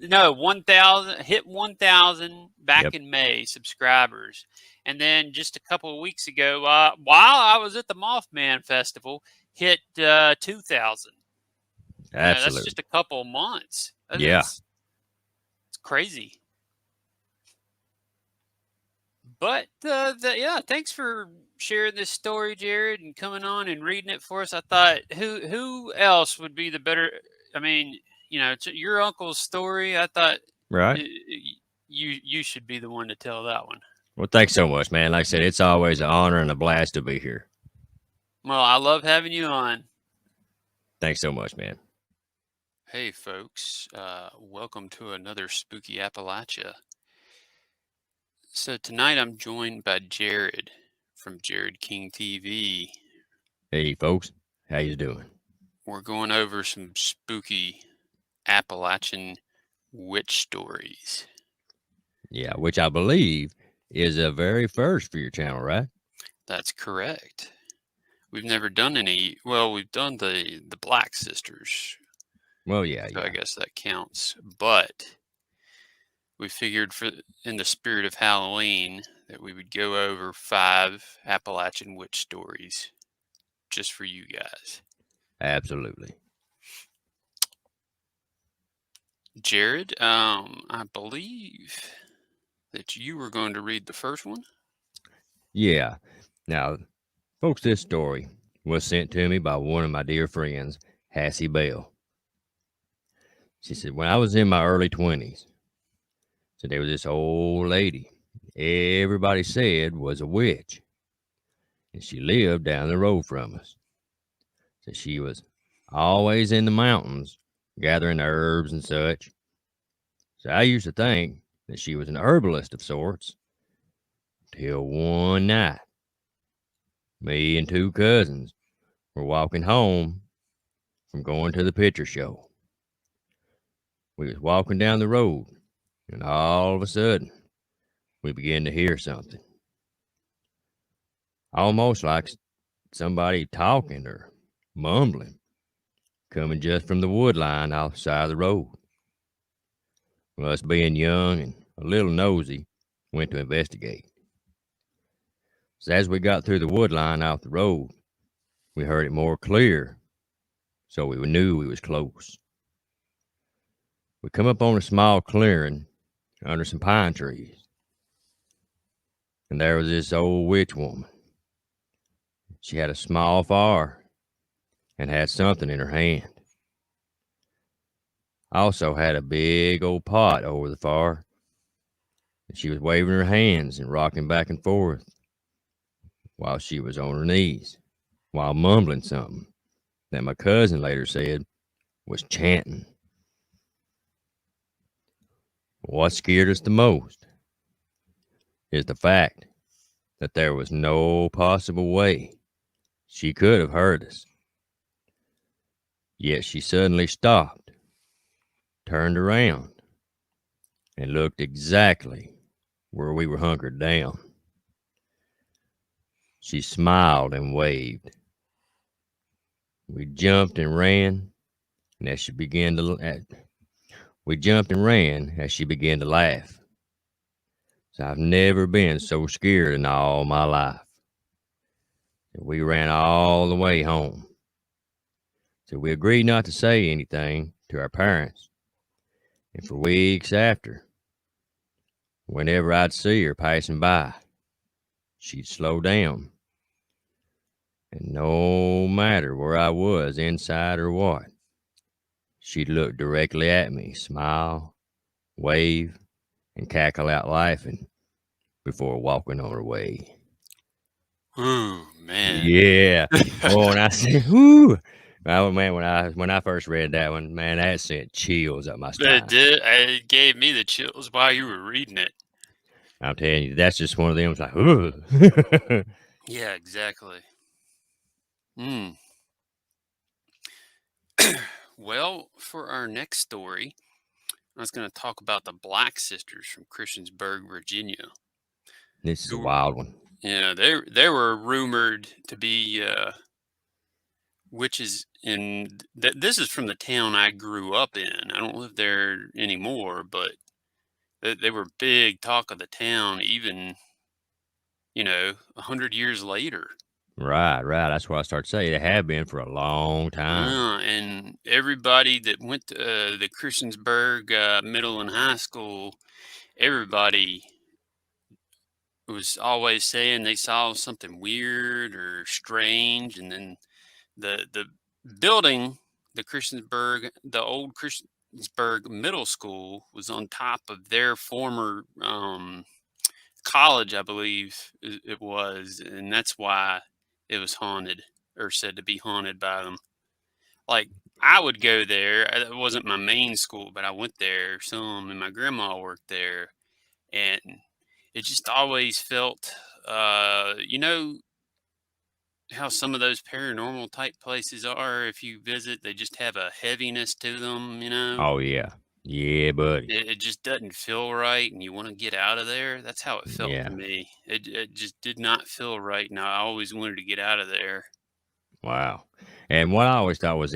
No, 1,000 hit 1,000 back Yep. in May subscribers, and then just a couple of weeks ago, while I was at the Mothman Festival, hit 2,000. That's Absolutely. just a couple of months. Yeah. It's crazy. But yeah, thanks for sharing this story, Jared, and coming on and reading it for us. I thought who else would be the better? I mean, it's your uncle's story. I thought Right. you should be the one to tell that one. Well, thanks so much, man. Like I said, it's always an honor and a blast to be here. Well, I love having you on. Thanks so much, man. Hey, folks, welcome to another Spooky Appalachia. So tonight I'm joined by Jared from Jared King TV. Hey, folks. How you doing? We're going over some spooky Appalachian witch stories. Yeah, which I believe is a very first for your channel, right? That's correct. We've never done any. Well, we've done the Black Sisters. Well, yeah, So yeah. I guess that counts. But we figured, in the spirit of Halloween, that we would go over 5 Appalachian witch stories just for you guys. Absolutely. Jared, I believe that you were going to read the first one. Yeah. Now, folks, this story was sent to me by one of my dear friends, Hassie Bell. She said, when I was in my early 20s, so there was this old lady everybody said was a witch, and she lived down the road from us. So she was always in the mountains gathering herbs and such. So I used to think that she was an herbalist of sorts, till one night, me and 2 cousins were walking home from going to the picture show. We was walking down the road, and all of a sudden, we began to hear something. Almost like somebody talking or mumbling, coming just from the wood line outside the road. Well, us being young and a little nosy, went to investigate. So as we got through the wood line out the road, we heard it more clear, so we knew we was close. We come up on a small clearing under some pine trees, and there was this old witch woman. She had a small fire and had something in her hand. Also had a big old pot over the fire, and she was waving her hands and rocking back and forth while she was on her knees, while mumbling something that my cousin later said was chanting. What scared us the most is the fact that there was no possible way she could have heard us. Yet she suddenly stopped, turned around, and looked exactly where we were hunkered down. She smiled and waved. We jumped and ran, and as she began to laugh. So I've never been so scared in all my life. We ran all the way home. So we agreed not to say anything to our parents. And for weeks after, whenever I'd see her passing by, she'd slow down. And no matter where I was, inside or what, she'd look directly at me, smile, wave, and cackle out laughing before walking on her way. Ooh, man. Yeah. Oh, and I said, whoo. Oh, man, when I first read that one, man, that sent chills up my spine. It gave me the chills while you were reading it. I'm telling you, that's just one of them. It's like, ugh. Yeah, exactly. Well, for our next story, I was going to talk about the Black Sisters from Christiansburg, Virginia. This is a wild one. Yeah, they were rumored to be which is in this is from the town I grew up in. I don't live there anymore, but they were big talk of the town, even 100 years later. Right, right. That's what I start to say. They have been for a long time. Yeah, and everybody that went to the Christiansburg Middle and High School, everybody was always saying they saw something weird or strange, and then the building, the old Christiansburg Middle School, was on top of their former college, I believe it was, and that's why it was haunted, or said to be haunted by them. Like, I would go there. It wasn't my main school, but I went there some, and my grandma worked there, and it just always felt, you know, how some of those paranormal type places are. If you visit, they just have a heaviness to them. Oh yeah. Yeah, buddy. It just doesn't feel right, and you want to get out of there. That's how it felt to Yeah. me. It just did not feel right, and I always wanted to get out of there. Wow. And what I always thought was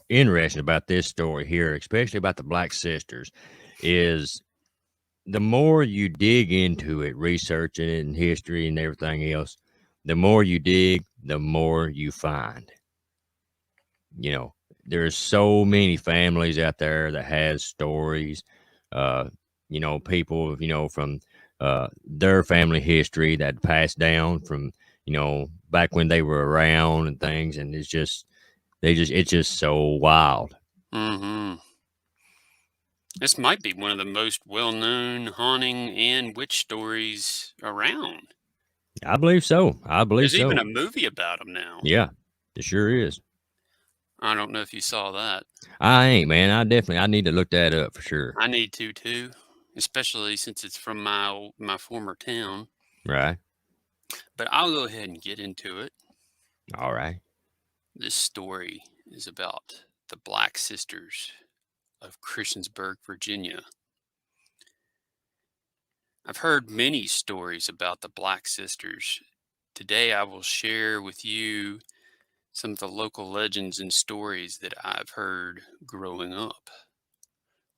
interesting about this story here, especially about the Black Sisters, is the more you dig into it, researching it and history and everything else, the more you dig, the more you find. You know, there's so many families out there that has stories, uh, people, from their family history that passed down from, back when they were around and things. And it's just so wild. Hmm. This might be one of the most well-known haunting and witch stories around. I believe so. I believe There's even so. a movie about them now. Yeah, it sure is. I don't know if you saw that. I ain't, man. I need to look that up for sure. I need to too, especially since it's from my former town. Right. But I'll go ahead and get into it. All right. This story is about the Black Sisters of Christiansburg, Virginia. I've heard many stories about the Black Sisters. Today I will share with you some of the local legends and stories that I've heard growing up.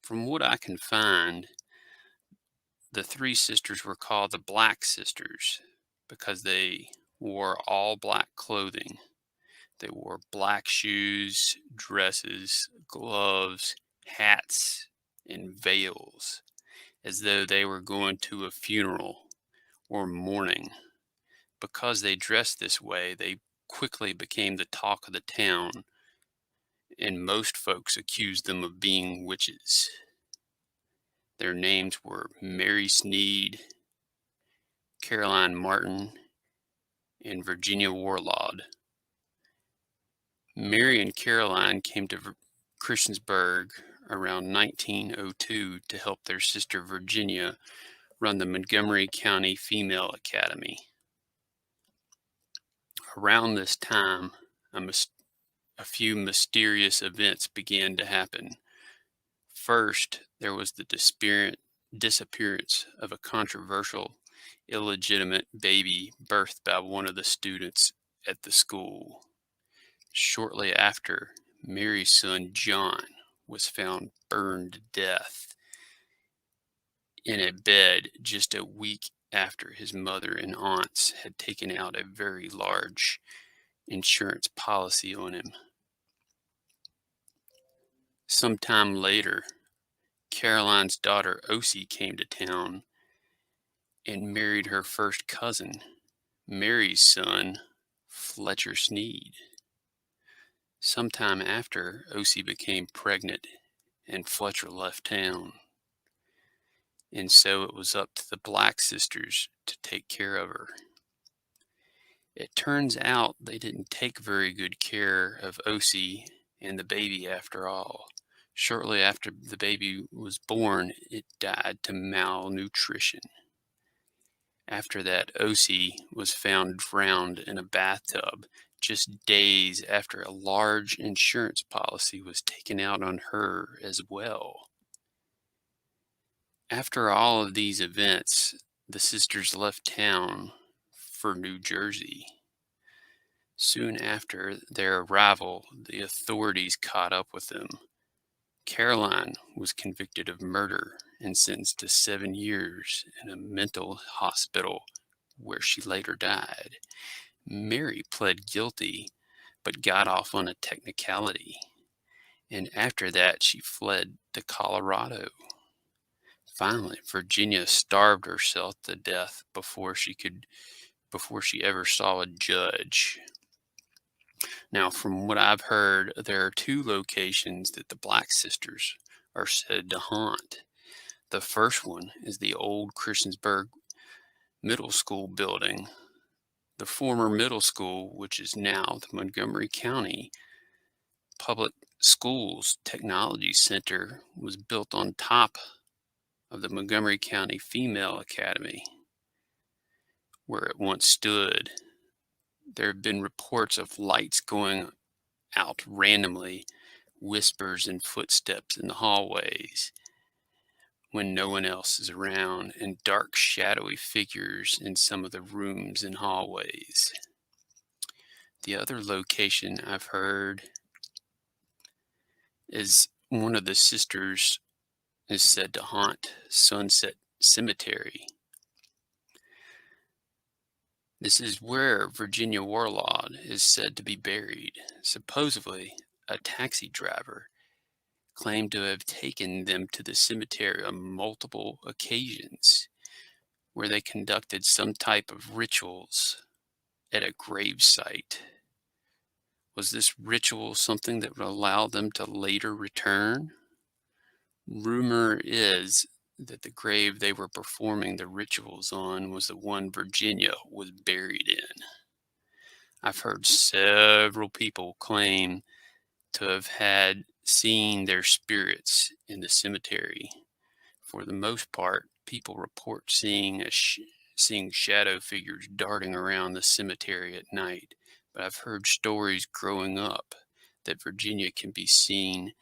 From what I can find, the three sisters were called the Black Sisters because they wore all black clothing. They wore black shoes, dresses, gloves, hats, and veils, as though they were going to a funeral or mourning. Because they dressed this way, they quickly became the talk of the town, and most folks accused them of being witches. Their names were Mary Sneed, Caroline Martin, and Virginia Warlaud. Mary and Caroline came to Christiansburg around 1902 to help their sister Virginia run the Montgomery County Female Academy. Around this time, a few mysterious events began to happen. First, there was the disappearance of a controversial, illegitimate baby birthed by one of the students at the school. Shortly after, Mary's son John was found burned to death in a bed just a week after his mother and aunts had taken out a very large insurance policy on him. Sometime later, Caroline's daughter Osie came to town and married her first cousin, Mary's son, Fletcher Sneed. Sometime after, Osie became pregnant and Fletcher left town. And so it was up to the Black Sisters to take care of her. It turns out they didn't take very good care of Osie and the baby after all. Shortly after the baby was born, it died to malnutrition. After that, Osie was found drowned in a bathtub just days after a large insurance policy was taken out on her as well. After all of these events, the sisters left town for New Jersey. Soon after their arrival, the authorities caught up with them. Caroline was convicted of murder and sentenced to 7 years in a mental hospital where she later died. Mary pled guilty but got off on a technicality, and after that she fled to Colorado. Finally, Virginia starved herself to death before she ever saw a judge. Now, from what I've heard, there are 2 locations that the Black Sisters are said to haunt. The first one is the old Christiansburg Middle School building. The former middle school, which is now the Montgomery County Public Schools Technology Center, was built on top of the Montgomery County Female Academy, where it once stood. There have been reports of lights going out randomly, whispers and footsteps in the hallways when no one else is around, and dark, shadowy figures in some of the rooms and hallways. The other location I've heard is one of the sisters is said to haunt Sunset Cemetery. This is where Virginia Warlaud is said to be buried. Supposedly, a taxi driver claimed to have taken them to the cemetery on multiple occasions, where they conducted some type of rituals at a grave site. Was this ritual something that would allow them to later return? Rumor is that the grave they were performing the rituals on was the one Virginia was buried in. I've heard several people claim to have had seen their spirits in the cemetery. For the most part, people report seeing shadow figures darting around the cemetery at night. But I've heard stories growing up that Virginia can be seen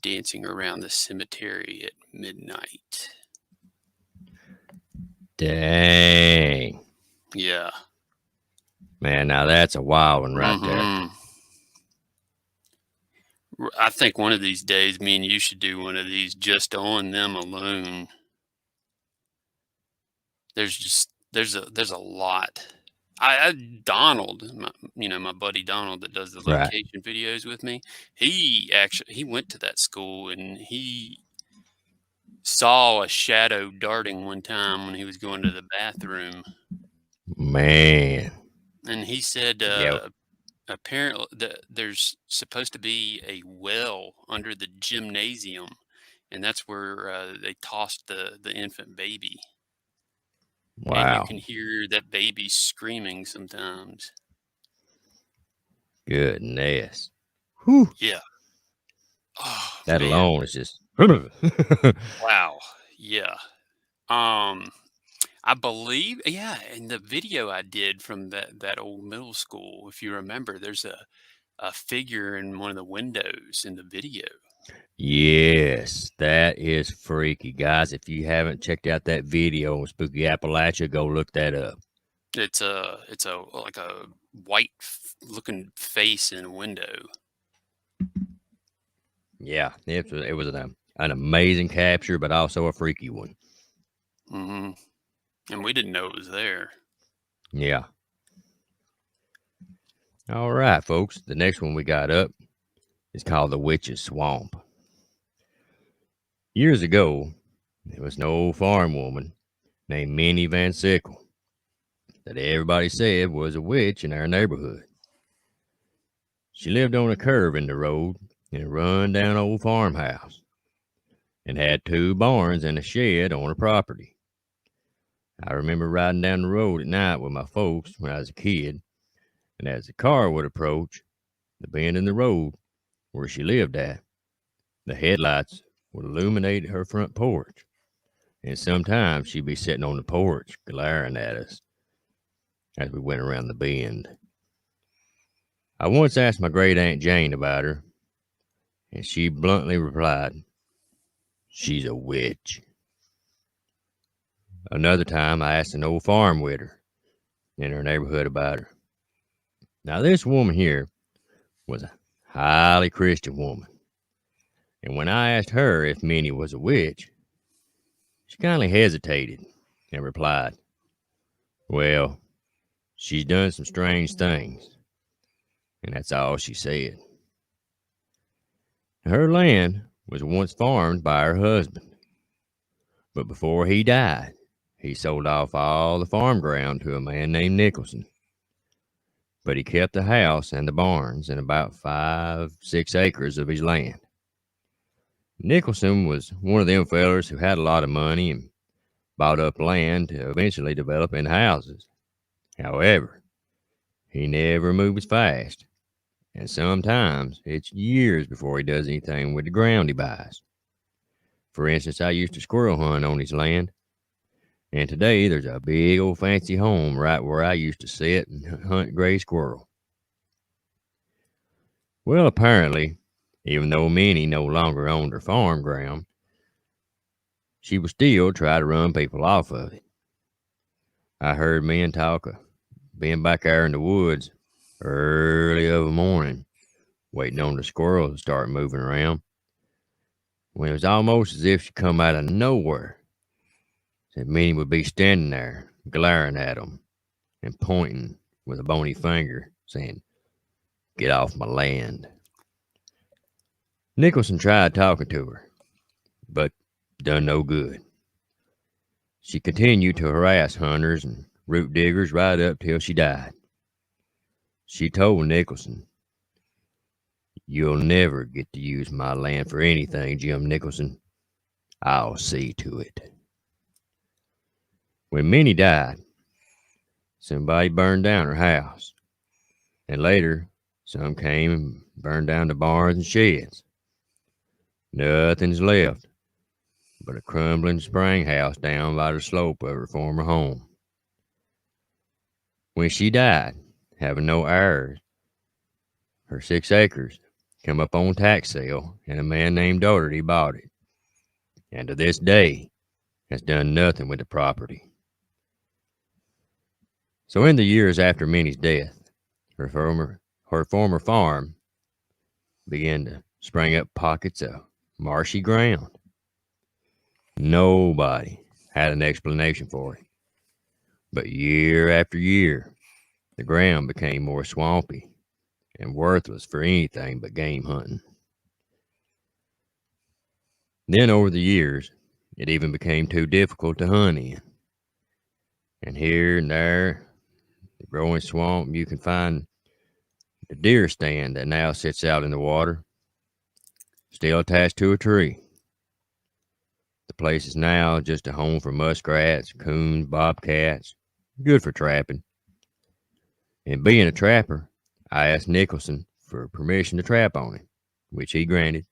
dancing around the cemetery at midnight. Dang. Yeah. Man, now that's a wild one right there. I think one of these days, me and you should do one of these just on them alone. There's a lot. Donald, my buddy Donald that does the location videos with me, he went to that school and he saw a shadow darting one time when he was going to the bathroom. Man. And he said apparently there's supposed to be a well under the gymnasium, and that's where they tossed the infant baby. Wow. And you can hear that baby screaming sometimes. Goodness. Whew. Yeah. Oh, that man. alone is just Wow. Yeah. I believe, in the video I did from that old middle school, if you remember, there's a figure in one of the windows in the video. Yes, that is freaky. Guys, if you haven't checked out that video on Spooky Appalachia, go look that up. It's like a white looking face in a window. Yeah, it was an amazing capture, but also a freaky one. Mm-hmm. And we didn't know it was there. Yeah. All right, folks. The next one we got up is called the Witch's Swamp. Years ago, there was an old farm woman named Minnie Van Sickle that everybody said was a witch in our neighborhood. She lived on a curve in the road in a run-down old farmhouse and had 2 barns and a shed on her property. I remember riding down the road at night with my folks when I was a kid, and as the car would approach the bend in the road where she lived at, the headlights would illuminate her front porch, and sometimes she'd be sitting on the porch glaring at us as we went around the bend. I once asked my great Aunt Jane about her, and she bluntly replied, "She's a witch." Another time, I asked an old farm widow in her neighborhood about her, Now, this woman here was a highly Christian woman, and when I asked her if Minnie was a witch, she kindly hesitated and replied, "Well, she's done some strange things," and that's all she said. Her land was once farmed by her husband, but before he died, he sold off all the farm ground to a man named Nicholson. But he kept the house and the barns and about 5-6 acres of his land. Nicholson was one of them fellers who had a lot of money and bought up land to eventually develop into houses. However, he never moves fast, and sometimes it's years before he does anything with the ground he buys. For instance, I used to squirrel hunt on his land, and today there's a big old fancy home right where I used to sit and hunt gray squirrel. Well, apparently, even though Minnie no longer owned her farm ground, she would still try to run people off of it. I heard men talk of being back there in the woods early of a morning, waiting on the squirrels to start moving around, when it was almost as if she come out of nowhere. Said Minnie would be standing there, glaring at them and pointing with a bony finger, saying, "Get off my land." Nicholson tried talking to her, but done no good. She continued to harass hunters and root diggers right up till she died. She told Nicholson, "You'll never get to use my land for anything, Jim Nicholson. I'll see to it." When Minnie died, somebody burned down her house, and later some came and burned down the barns and sheds. Nothing's left but a crumbling spring house down by the slope of her former home. When she died, having no heirs, her 6 acres come up on tax sale, and a man named Doherty bought it, and to this day has done nothing with the property. So in the years after Minnie's death, her former farm began to spring up pockets of marshy ground. Nobody had an explanation for it, but year after year, the ground became more swampy and worthless for anything but game hunting. Then over the years, it even became too difficult to hunt in. And here and there, the growing swamp, you can find the deer stand that now sits out in the water, still attached to a tree. The place is now just a home for muskrats, coons, bobcats, good for trapping. And being a trapper, I asked Nicholson for permission to trap on it, which he granted.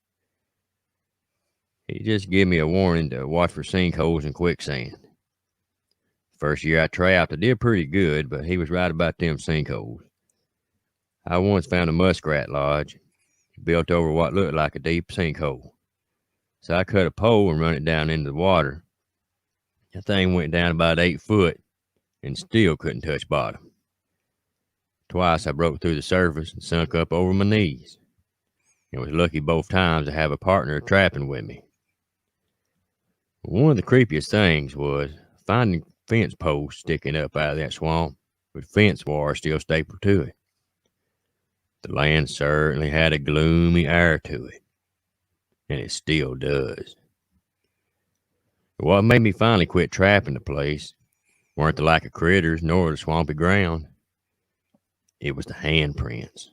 He just gave me a warning to watch for sinkholes and quicksand. First year I trapped, I did pretty good, but he was right about them sinkholes. I once found a muskrat lodge built over what looked like a deep sinkhole. So I cut a pole and run it down into the water. The thing went down about 8 foot and still couldn't touch bottom. Twice I broke through the surface and sunk up over my knees. And was lucky both times to have a partner trapping with me. One of the creepiest things was finding fence posts sticking up out of that swamp with fence wire still stapled to it. The land certainly had a gloomy air to it, and it still does. But what made me finally quit trapping the place weren't the lack of critters nor the swampy ground. It was the handprints.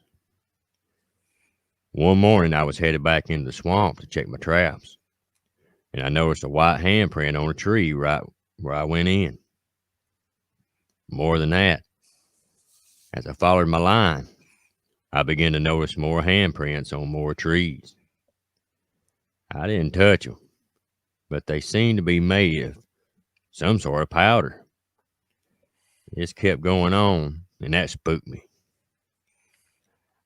One morning I was headed back into the swamp to check my traps, and I noticed a white handprint on a tree right where I went in. More than that, as I followed my line, I began to notice more handprints on more trees. I didn't touch them, but they seemed to be made of some sort of powder. This kept going on, and that spooked me.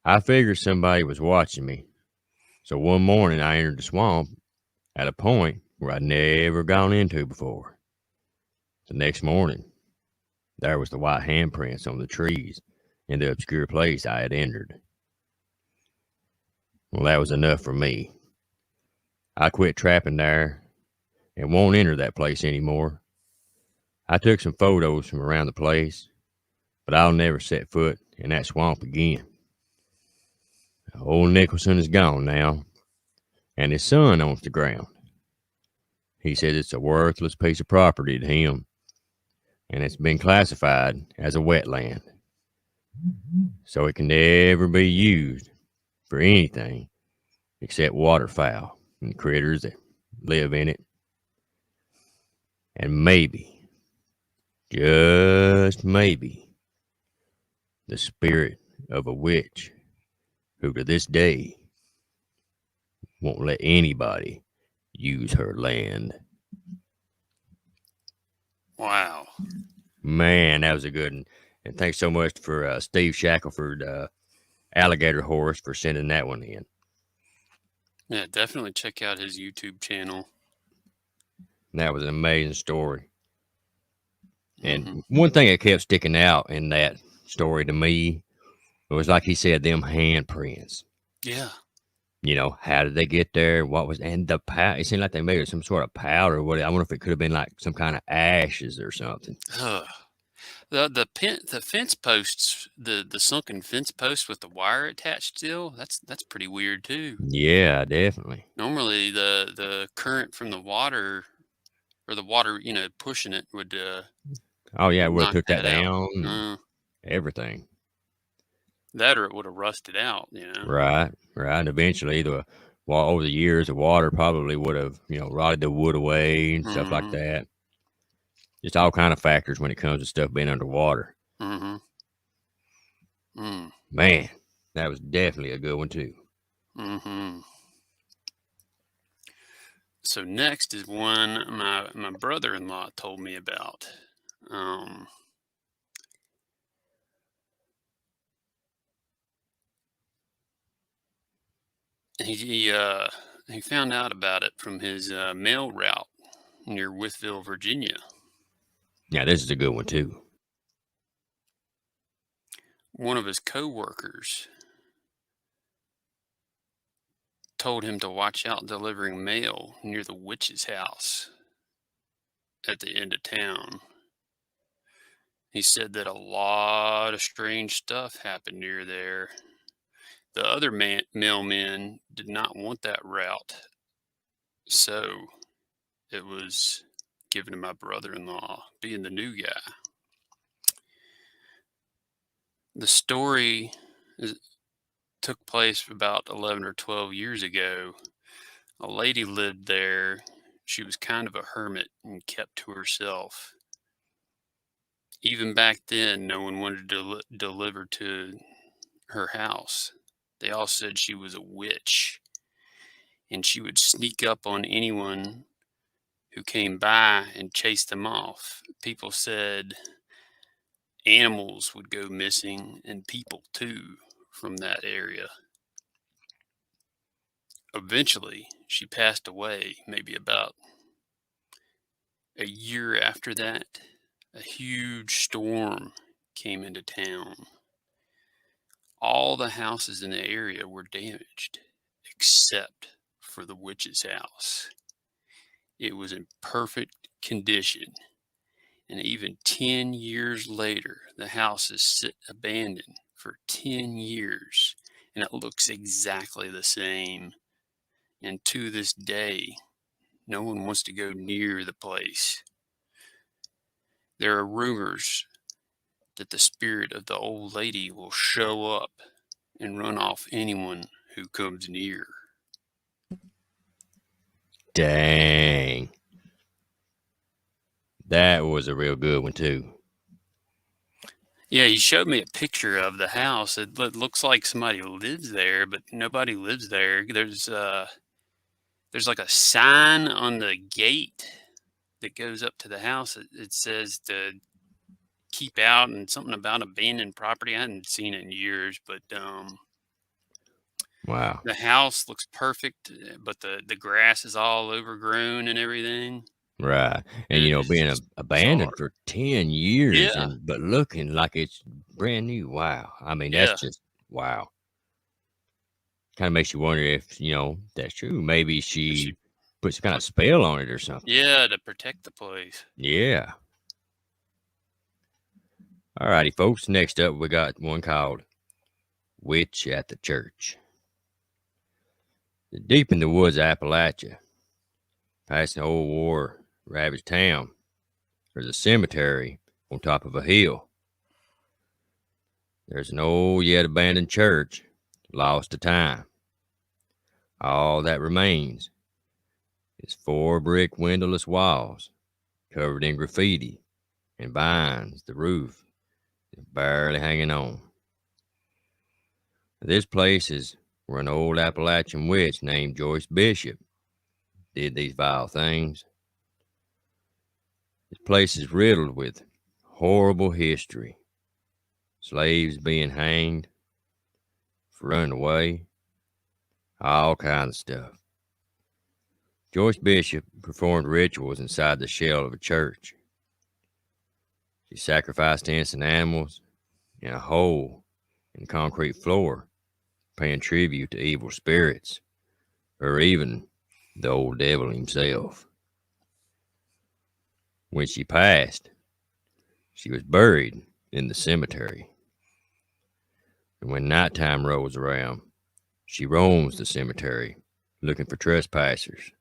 I figured somebody was watching me, so one morning I entered the swamp at a point where I'd never gone into before. The next morning, there was the white handprints on the trees in the obscure place I had entered. Well, that was enough for me. I quit trapping there and won't enter that place anymore. I took some photos from around the place, but I'll never set foot in that swamp again. Old Nicholson is gone now, and his son owns the ground. He says it's a worthless piece of property to him, and it's been classified as a wetland, so it can never be used for anything except waterfowl and critters that live in it. And maybe, just maybe, the spirit of a witch who to this day won't let anybody use her land. Wow. Man, that was a good one. And thanks so much for Steve Shackelford, Alligator Horse, for sending that one in. Yeah, definitely check out his YouTube channel. That was an amazing story. And one thing that kept sticking out in that story to me was, like he said, them handprints. Yeah. You know, how did they get there? What was, and the powder, it seemed like they made some sort of powder or whatever. I wonder if it could have been like some kind of ashes or something. The fence posts, the sunken fence post with the wire attached still, that's pretty weird too. Yeah, definitely. Normally the current from the water, or the water, you know, pushing it would Oh yeah, it would have knock took that out. down. Everything. That, or it would have rusted out, you know. Right. And eventually, over the years, the water probably would have, rotted the wood away and stuff like that. Just all kind of factors when it comes to stuff being underwater. Man, that was definitely a good one too. So next is one my brother-in-law told me about. He found out about it from his mail route near Woodville, Virginia. Yeah, this is a good one too. One of his co-workers told him to watch out delivering mail near the witch's house at the end of town. He said that a lot of strange stuff happened near there. The other mailmen did not want that route, so it was given to my brother-in-law, being the new guy. The story took place about 11 or 12 years ago. A lady lived there. She was kind of a hermit and kept to herself. Even back then, no one wanted to deliver to her house. They all said she was a witch, and she would sneak up on anyone who came by and chase them off. People said animals would go missing, and people too, from that area. Eventually, she passed away, maybe about a year after that. A huge storm came into town. All the houses in the area were damaged, except for the witch's house. It was in perfect condition, and even 10 years later, the house is sit abandoned for 10 years, and it looks exactly the same. And to this day, no one wants to go near the place. There are rumors that the spirit of the old lady will show up and run off anyone who comes near. Dang. That was a real good one too. Yeah, he showed me a picture of the house. It looks like somebody lives there, but nobody lives there. There's like a sign on the gate that goes up to the house. It says to keep out, and something about abandoned property. I hadn't seen it in years, but Wow. the house looks perfect, but the grass is all overgrown and everything. Right. And, It you know, is being just abandoned bizarre. for 10 years Yeah, but looking like it's brand new. Wow. I mean, that's yeah. just wow. Kind of makes you wonder if, you know, that's true. Maybe If she she put some kind of put spell on it or something. yeah, to protect the place. Yeah. All righty, folks. Next up, we got one called Witch at the Church. Deep in the woods of Appalachia, past an old war ravaged town, there's a cemetery on top of a hill. There's an old yet abandoned church, lost to time. All that remains is 4 brick windowless walls covered in graffiti and vines. The roof is barely hanging on. This place is where an old Appalachian witch named Joyce Bishop did these vile things. This place is riddled with horrible history. Slaves being hanged for running away, all kinds of stuff. Joyce Bishop performed rituals inside the shell of a church. She sacrificed innocent animals in a hole in the concrete floor, paying tribute to evil spirits, or even the old devil himself. When she passed, she was buried in the cemetery. And when nighttime rolls around, she roams the cemetery looking for trespassers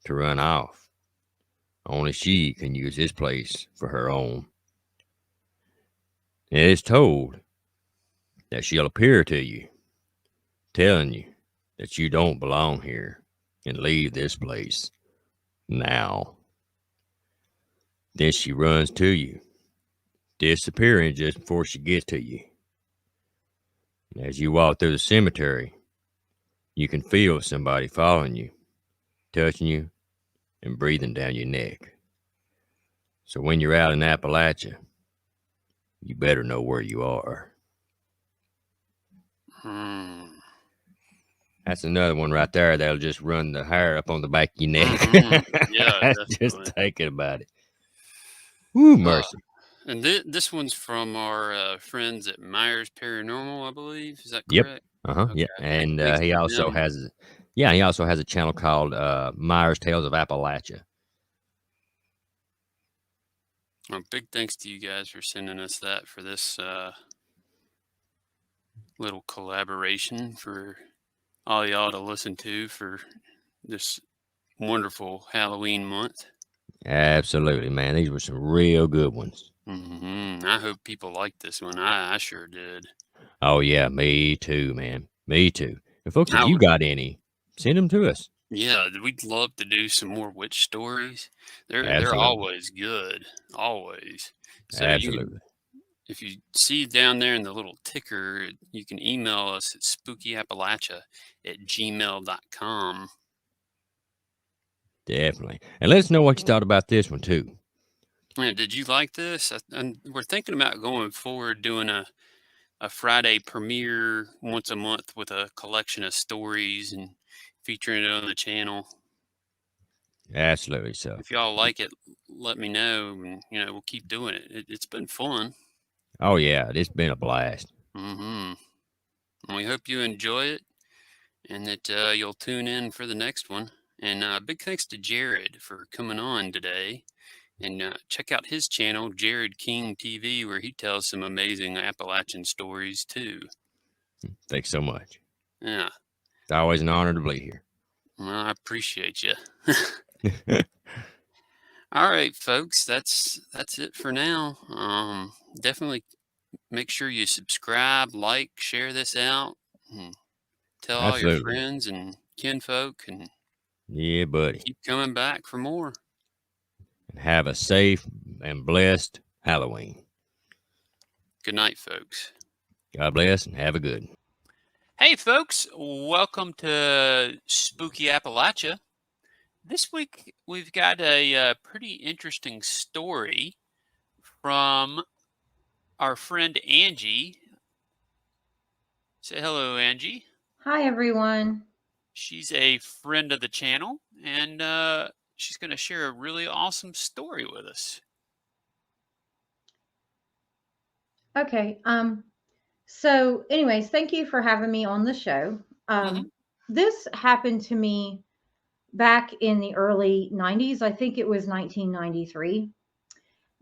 to run off. Only she can use this place for her own. And it is told that she'll appear to you, telling you that you don't belong here and leave this place now. Then she runs to you, disappearing just before she gets to you. And as you walk through the cemetery, you can feel somebody following you, touching you, and breathing down your neck. So when you're out in Appalachia, you better know where you are. That's another one right there that'll just run the hair up on the back of your neck. Yeah, Just definitely. thinking about it. Woo, mercy. And this one's from our friends at Myers Paranormal, I believe. Is that Yep. correct? Yeah. Okay. And Thanks he to also them. has, he also has a channel called Myers Tales of Appalachia. Big thanks to you guys for sending us that for this little collaboration for all y'all to listen to for this wonderful Halloween month. Absolutely, man. These were some real good ones. I hope people like this one. I sure did. Oh, yeah. Me too, man. Me too. And folks, if I you would, got any, send them to us. yeah, we'd love to do some more witch stories. They're Absolutely. always good, always. So you can, Absolutely. if you see down there in the little ticker, you can email us at spookyappalachia@gmail.com. Definitely. And let us know what you thought about this one, too. Man, did you like this? And we're thinking about going forward doing a Friday premiere once a month with a collection of stories and featuring it on the channel. Absolutely. So, If y'all like it, let me know, and we'll keep doing it. It's been fun. oh, yeah, it's been a blast. And we hope you enjoy it, and that you'll tune in for the next one. And big thanks to Jared for coming on today. And check out his channel, Jared King TV, where he tells some amazing Appalachian stories too. Thanks so much. Yeah. It's always an honor to be here. Well, I appreciate you. All right, folks, that's it for now. Definitely make sure you subscribe, like, share this out, and tell all your Absolutely. friends and kinfolk, and Yeah, buddy. keep coming back for more. And have a safe and blessed Halloween. Good night, folks. God bless and have a good one. Hey, folks, welcome to Spooky Appalachia. This week, we've got a pretty interesting story from our friend Angie. Say hello, Angie. Hi, everyone. She's a friend of the channel, and she's going to share a really awesome story with us. Okay. So anyways, thank you for having me on the show. Hmm. This happened to me back in the early 90s. I think it was 1993.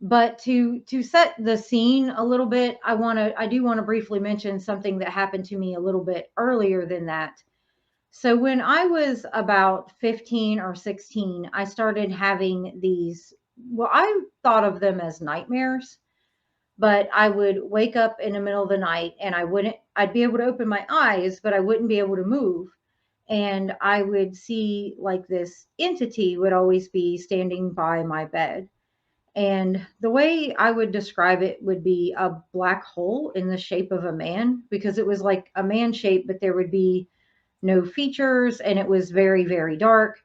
But to set the scene a little bit, I do want to briefly mention something that happened to me a little bit earlier than that. So when I was about 15 or 16, I started having these, well, I thought of them as nightmares, but I would wake up in the middle of the night and I'd be able to open my eyes, but I wouldn't be able to move. And I would see like this entity would always be standing by my bed. And the way I would describe it would be a black hole in the shape of a man, because it was like a man shape, but there would be no features and it was very, very dark.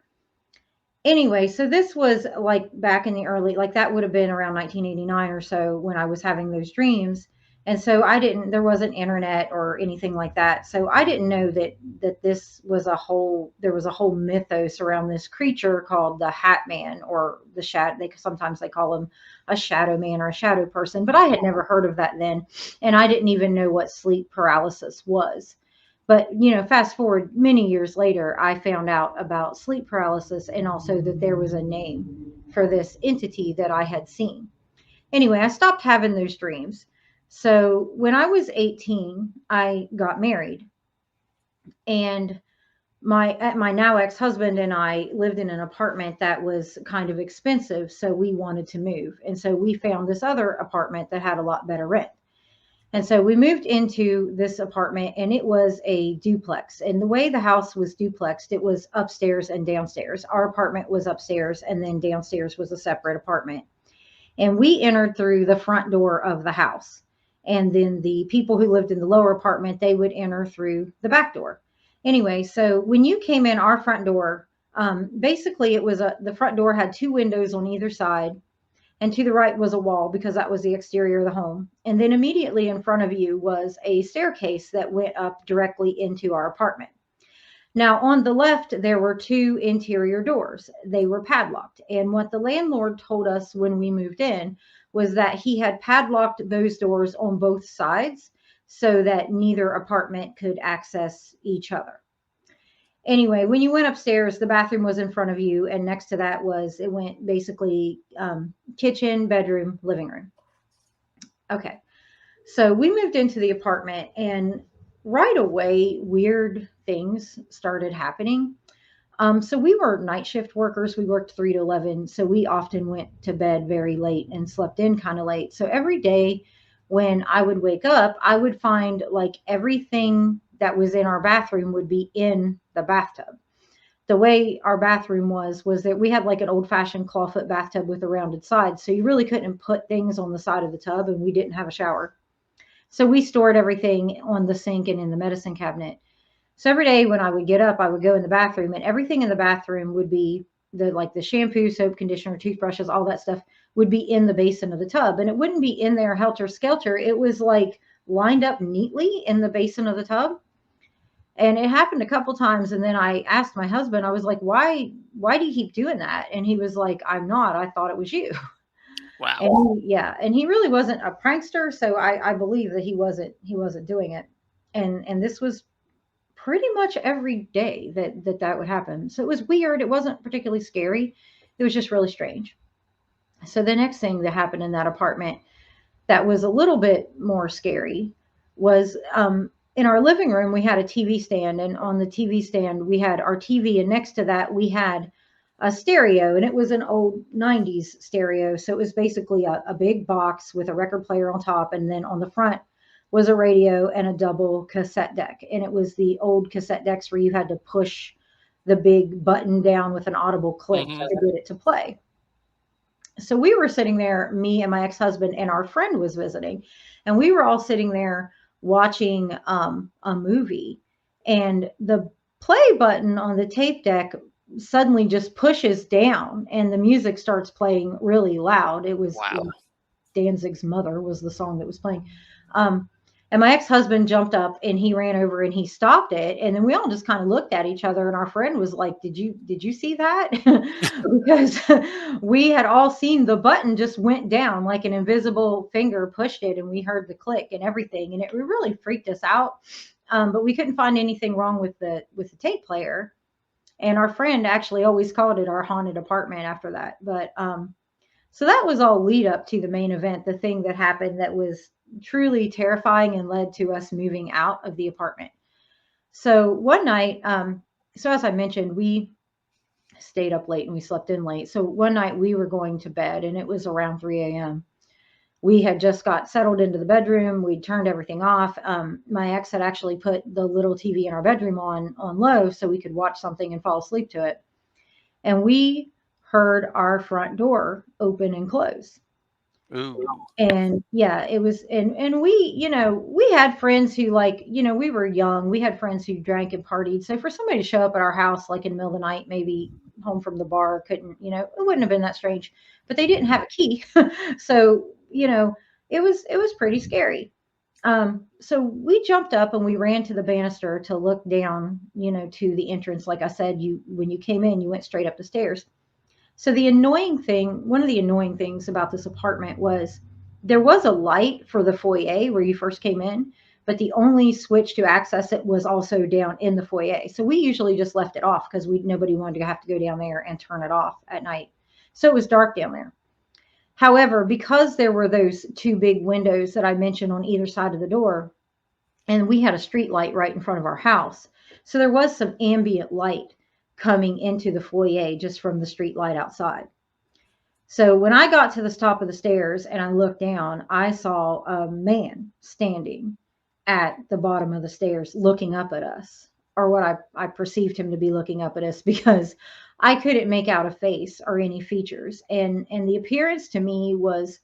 Anyway, so this was like back in the early, like that would have been around 1989 or so when I was having those dreams. And so there wasn't internet or anything like that. So I didn't know that this was there was a whole mythos around this creature called the Hatman, or the shadow. Sometimes they call him a shadow man or a shadow person, but I had never heard of that then. And I didn't even know what sleep paralysis was. But, fast forward many years later, I found out about sleep paralysis and also that there was a name for this entity that I had seen. Anyway, I stopped having those dreams. So when I was 18, I got married, and my now ex-husband and I lived in an apartment that was kind of expensive, so we wanted to move. And so we found this other apartment that had a lot better rent. And so we moved into this apartment, and it was a duplex. And the way the house was duplexed, it was upstairs and downstairs. Our apartment was upstairs, and then downstairs was a separate apartment. And we entered through the front door of the house. And then the people who lived in the lower apartment, they would enter through the back door. Anyway, so when you came in our front door, basically the front door had two windows on either side, and to the right was a wall because that was the exterior of the home. And then immediately in front of you was a staircase that went up directly into our apartment. Now, on the left, there were two interior doors. They were padlocked. And what the landlord told us when we moved in was that he had padlocked those doors on both sides so that neither apartment could access each other. Anyway, when you went upstairs, the bathroom was in front of you, and next to that it went basically kitchen, bedroom, living room. Okay, so we moved into the apartment, and right away, weird things started happening. So we were night shift workers. We worked 3 to 11, so we often went to bed very late and slept in kind of late. So every day when I would wake up, I would find like everything that was in our bathroom would be in the bathtub. The way our bathroom was that we had like an old-fashioned clawfoot bathtub with a rounded side, so you really couldn't put things on the side of the tub, and we didn't have a shower. So we stored everything on the sink and in the medicine cabinet. So every day when I would get up, I would go in the bathroom, and everything in the bathroom would be the shampoo, soap, conditioner, toothbrushes, all that stuff would be in the basin of the tub, and it wouldn't be in there helter skelter. It was like lined up neatly in the basin of the tub. And it happened a couple times, and then I asked my husband, I was like, why do you keep doing that? And he was like, I'm not, I thought it was you. Wow. And he really wasn't a prankster, so I believe that he wasn't doing it. And this was pretty much every day that would happen. So it was weird. It wasn't particularly scary. It was just really strange. So the next thing that happened in that apartment that was a little bit more scary was in our living room, we had a TV stand, and on the TV stand, we had our TV, and next to that, we had a stereo, and it was an old 90s stereo. So it was basically a big box with a record player on top, and then on the front was a radio and a double cassette deck. And it was the old cassette decks where you had to push the big button down with an audible click Hmm. to get it to play. So we were sitting there, me and my ex-husband, and our friend was visiting, and we were all sitting there watching a movie, and the play button on the tape deck suddenly just pushes down, and the music starts playing really loud. It was Wow. Danzig's Mother was the song that was playing. Um, And my ex-husband jumped up and he ran over and he stopped it. And then we all just kind of looked at each other, and our friend was like, did you see that? Because we had all seen the button just went down, like an invisible finger pushed it, and we heard the click and everything. And it really freaked us out. But we couldn't find anything wrong with the tape player. And our friend actually always called it our haunted apartment after that. But so that was all lead up to the main event, the thing that happened that was truly terrifying and led to us moving out of the apartment. So one night, so as I mentioned, we stayed up late and we slept in late. So one night we were going to bed and it was around 3 a.m. We had just got settled into the bedroom. We'd turned everything off. My ex had actually put the little TV in our bedroom on low so we could watch something and fall asleep to it. And we heard our front door open and close. Ooh. And yeah, it was, and we, we had friends who, like, we were young. We had friends who drank and partied. So for somebody to show up at our house, like in the middle of the night, maybe home from the bar, couldn't, it wouldn't have been that strange, but they didn't have a key. So, it was pretty scary. So we jumped up and we ran to the banister to look down, to the entrance. Like I said, when you came in, you went straight up the stairs. So one of the annoying things about this apartment was there was a light for the foyer where you first came in, but the only switch to access it was also down in the foyer. So we usually just left it off because nobody wanted to have to go down there and turn it off at night. So it was dark down there. However, because there were those two big windows that I mentioned on either side of the door, and we had a street light right in front of our house, so there was some ambient light coming into the foyer just from the street light outside. So when I got to the top of the stairs and I looked down, I saw a man standing at the bottom of the stairs looking up at us, or what I perceived him to be looking up at us, because I couldn't make out a face or any features. And the appearance to me was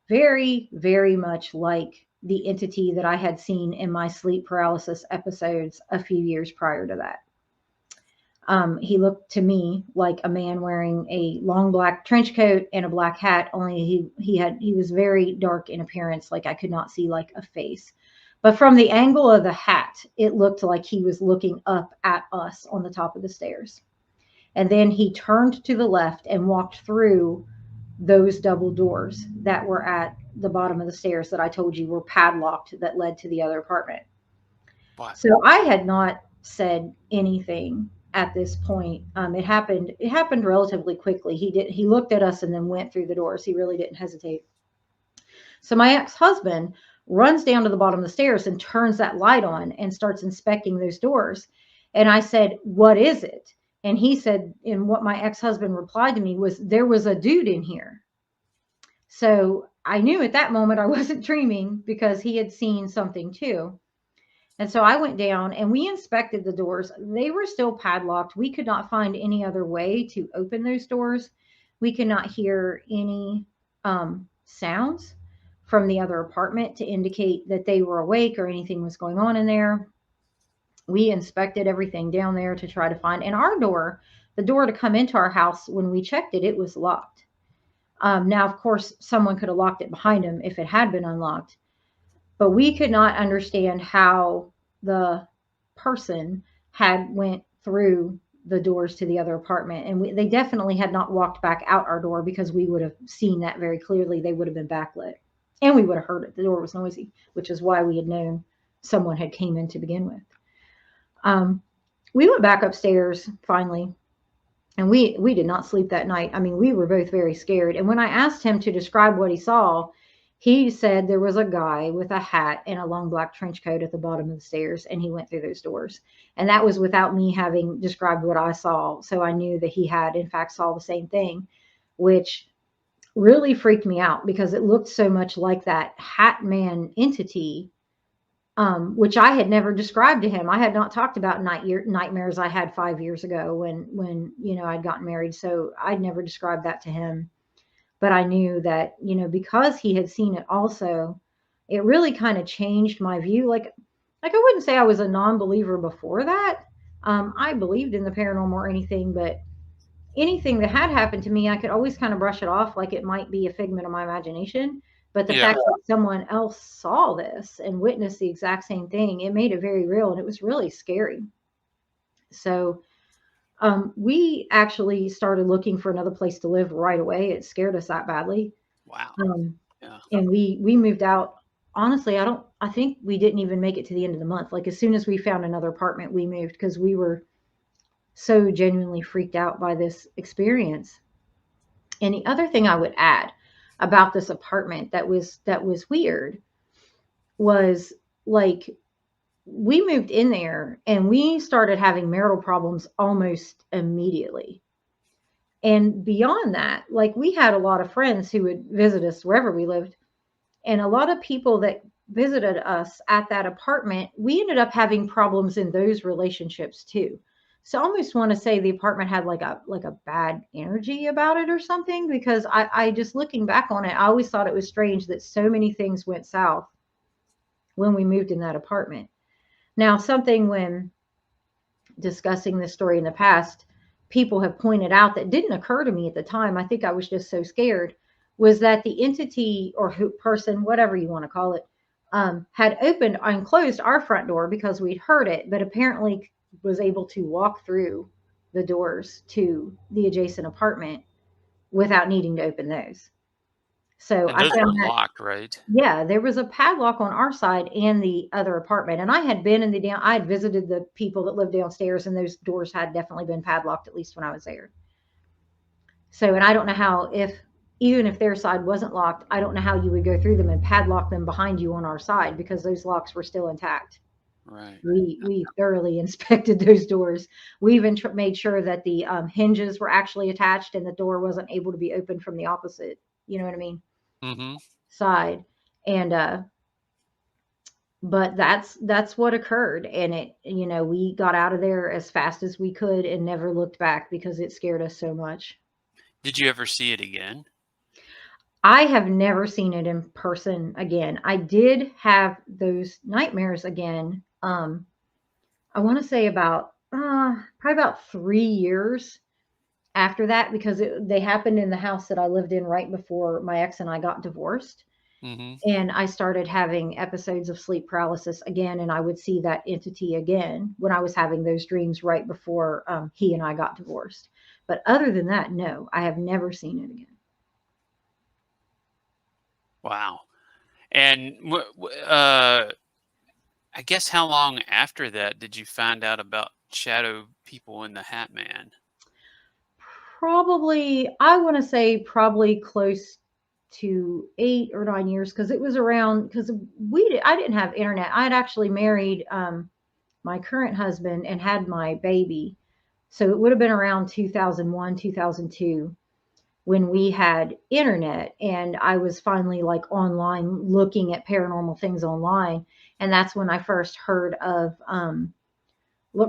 very, very much like the entity that I had seen in my sleep paralysis episodes a few years prior to that. He looked to me like a man wearing a long black trench coat and a black hat, only he was very dark in appearance, like I could not see like a face. But from the angle of the hat, it looked like he was looking up at us on the top of the stairs. And then he turned to the left and walked through those double doors that were at the bottom of the stairs that I told you were padlocked that led to the other apartment. What? So I had not said anything at this point. It happened relatively quickly. He looked at us and then went through the doors. He really didn't hesitate. So my ex-husband runs down to the bottom of the stairs and turns that light on and starts inspecting those doors. And I said, "What is it?" And he said, and what my ex-husband replied to me was, "There was a dude in here." So I knew at that moment I wasn't dreaming, because he had seen something too. And so I went down and we inspected the doors. They were still padlocked. We could not find any other way to open those doors. We could not hear any sounds from the other apartment to indicate that they were awake or anything was going on in there. We inspected everything down there to try to find, and our door, the door to come into our house, when we checked it, it was locked. Now, of course, someone could have locked it behind them if it had been unlocked, but we could not understand how the person had went through the doors to the other apartment. And they definitely had not walked back out our door, because we would have seen that very clearly. They would have been backlit and we would have heard it. The door was noisy, which is why we had known someone had came in to begin with. We went back upstairs finally, and we did not sleep that night. I mean, we were both very scared. And when I asked him to describe what he saw, he said there was a guy with a hat and a long black trench coat at the bottom of the stairs, and he went through those doors. And that was without me having described what I saw. So I knew that he had, in fact, saw the same thing, which really freaked me out, because it looked so much like that Hatman entity, which I had never described to him. I had not talked about nightmares I had 5 years ago when I'd gotten married. So I'd never described that to him. But I knew that, because he had seen it also, it really kind of changed my view. Like I wouldn't say I was a non-believer before that. I believed in the paranormal or anything, but anything that had happened to me, I could always kind of brush it off like it might be a figment of my imagination. But the Yeah. fact that someone else saw this and witnessed the exact same thing, it made it very real, and it was really scary. So we actually started looking for another place to live right away. It scared us that badly. Wow. Um, Yeah. and we moved out. Honestly, I think we didn't even make it to the end of the month. Like as soon as we found another apartment, we moved because we were so genuinely freaked out by this experience. And the other thing I would add about this apartment that was weird was like we moved in there and we started having marital problems almost immediately. And beyond that, like we had a lot of friends who would visit us wherever we lived. And a lot of people that visited us at that apartment, we ended up having problems in those relationships too. So I almost want to say the apartment had like a bad energy about it or something, because I just looking back on it, I always thought it was strange that so many things went south when we moved in that apartment. Now, something when discussing this story in the past, people have pointed out that didn't occur to me at the time. I think I was just so scared. Was that the entity or who, person, whatever you want to call it, had opened and closed our front door because we'd heard it, but apparently was able to walk through the doors to the adjacent apartment without needing to open those. So And I those were found that, locked, right? yeah, there was a padlock on our side and the other apartment. And I had been in the down, I had visited the people that lived downstairs, and those doors had definitely been padlocked, at least when I was there. So, and I don't know how, if even if their side wasn't locked, I don't know how you would go through them and padlock them behind you on our side, because those locks were still intact. Right. We thoroughly inspected those doors. We even made sure that the hinges were actually attached and the door wasn't able to be opened from the opposite. You know what I mean? Mm-hmm. Side. And but that's what occurred, and it, we got out of there as fast as we could and never looked back because it scared us so much. Did you ever see it again? I have never seen it in person again. I did have those nightmares again. I want to say about probably about 3 years after that, because they happened in the house that I lived in right before my ex and I got divorced. Mm-hmm. And I started having episodes of sleep paralysis again, and I would see that entity again when I was having those dreams right before he and I got divorced. But other than that, no, I have never seen it again. Wow. And I guess how long after that did you find out about shadow people in the Hatman? Probably, I want to say probably close to 8 or 9 years, because it was around, because I didn't have internet. I had actually married my current husband and had my baby. So it would have been around 2001, 2002 when we had internet, and I was finally like online looking at paranormal things online. And that's when I first heard of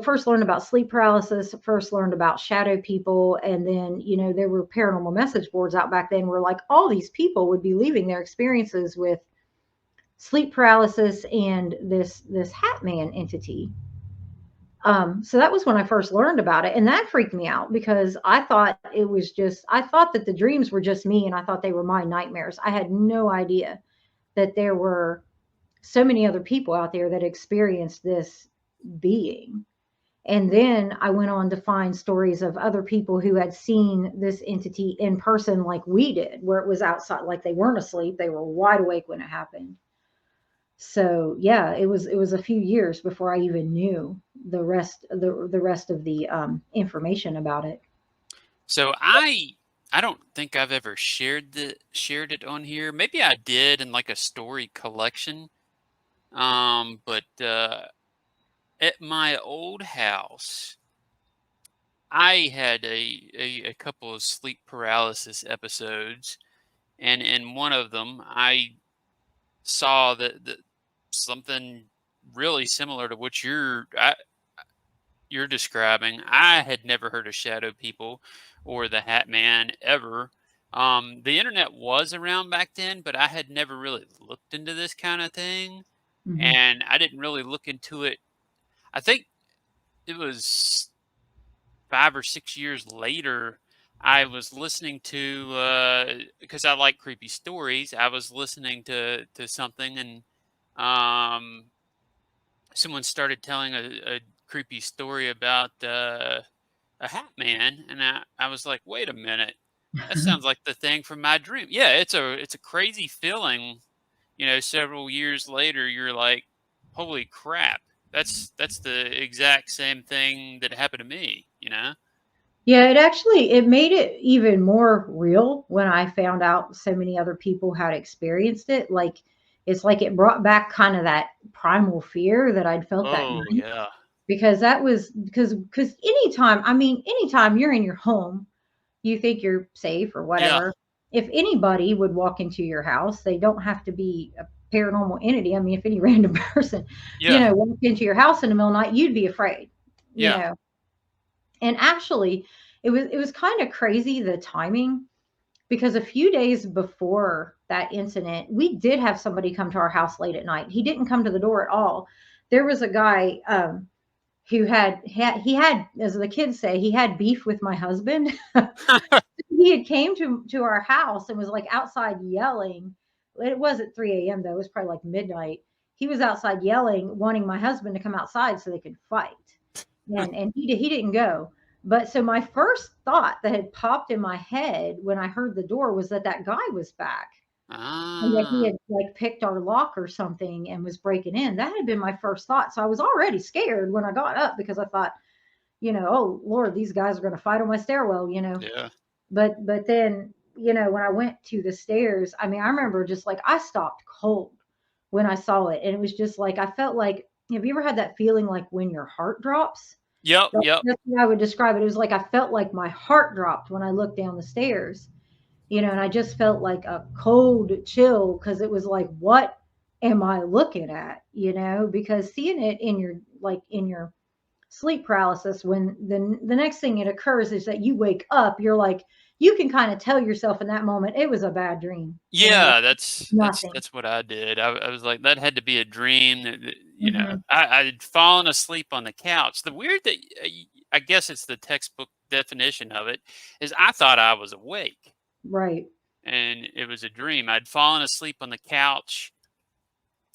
first learned about sleep paralysis, first learned about shadow people. And then, there were paranormal message boards out back then where like all these people would be leaving their experiences with sleep paralysis and this Hatman entity. So that was when I first learned about it. And that freaked me out because I thought I thought that the dreams were just me, and I thought they were my nightmares. I had no idea that there were so many other people out there that experienced this being. And then I went on to find stories of other people who had seen this entity in person like we did, where it was outside, like they weren't asleep, they were wide awake when it happened. So yeah, it was a few years before I even knew the rest of the information about it. So I don't think I've ever shared it on here. Maybe I did in like a story collection. But at my old house, I had a couple of sleep paralysis episodes, and in one of them, I saw that something really similar to what you're describing. I had never heard of shadow people or the Hat Man ever. The internet was around back then, but I had never really looked into this kind of thing, Hmm. and I didn't really look into it. I think it was 5 or 6 years later. I was listening to because I like creepy stories. I was listening to something, and um, someone started telling a creepy story about a Hatman, and I was like, wait a minute, that sounds like the thing from my dream. Yeah, it's a crazy feeling. Several years later, you're like, holy crap, that's the exact same thing that happened to me. Yeah, it made it even more real when I found out so many other people had experienced it. Like it's like it brought back kind of that primal fear that I'd felt that Oh night, yeah, because that was because anytime you're in your home, you think you're safe or yeah, whatever. If anybody would walk into your house, they don't have to be a paranormal entity. I mean, if any random person, yeah, walked into your house in the middle of the night, you'd be afraid, you yeah. know. And actually, it was kind of crazy, the timing, because a few days before that incident, we did have somebody come to our house late at night. He didn't come to the door at all. There was a guy who he had, as the kids say, he had beef with my husband. He had came to our house and was like outside yelling. It wasn't 3 a.m. though. It was probably like midnight. He was outside yelling, wanting my husband to come outside so they could fight. And he didn't go. But so my first thought that had popped in my head when I heard the door was that guy was back, and that he Ah, had like picked our lock or something and was breaking in. That had been my first thought. So I was already scared when I got up, because I thought, oh Lord, these guys are going to fight on my stairwell. yeah, But then, when I went to the stairs, I mean, I remember just like I stopped cold when I saw it. And it was just like I felt like, have you ever had that feeling like when your heart drops? yep, yep, That's what I would describe it. It was like I felt like my heart dropped when I looked down the stairs, and I just felt like a cold chill, because it was like, what am I looking at? Because seeing it in your sleep paralysis, when the next thing it occurs is that you wake up, you're like, you can kind of tell yourself in that moment it was a bad dream. yeah. That's Nothing. that's what I did. I was like, that had to be a dream. Hmm. I'd fallen asleep on the couch. The weird that I guess it's the textbook definition of it is I thought I was awake Right. and it was a dream. I'd fallen asleep on the couch,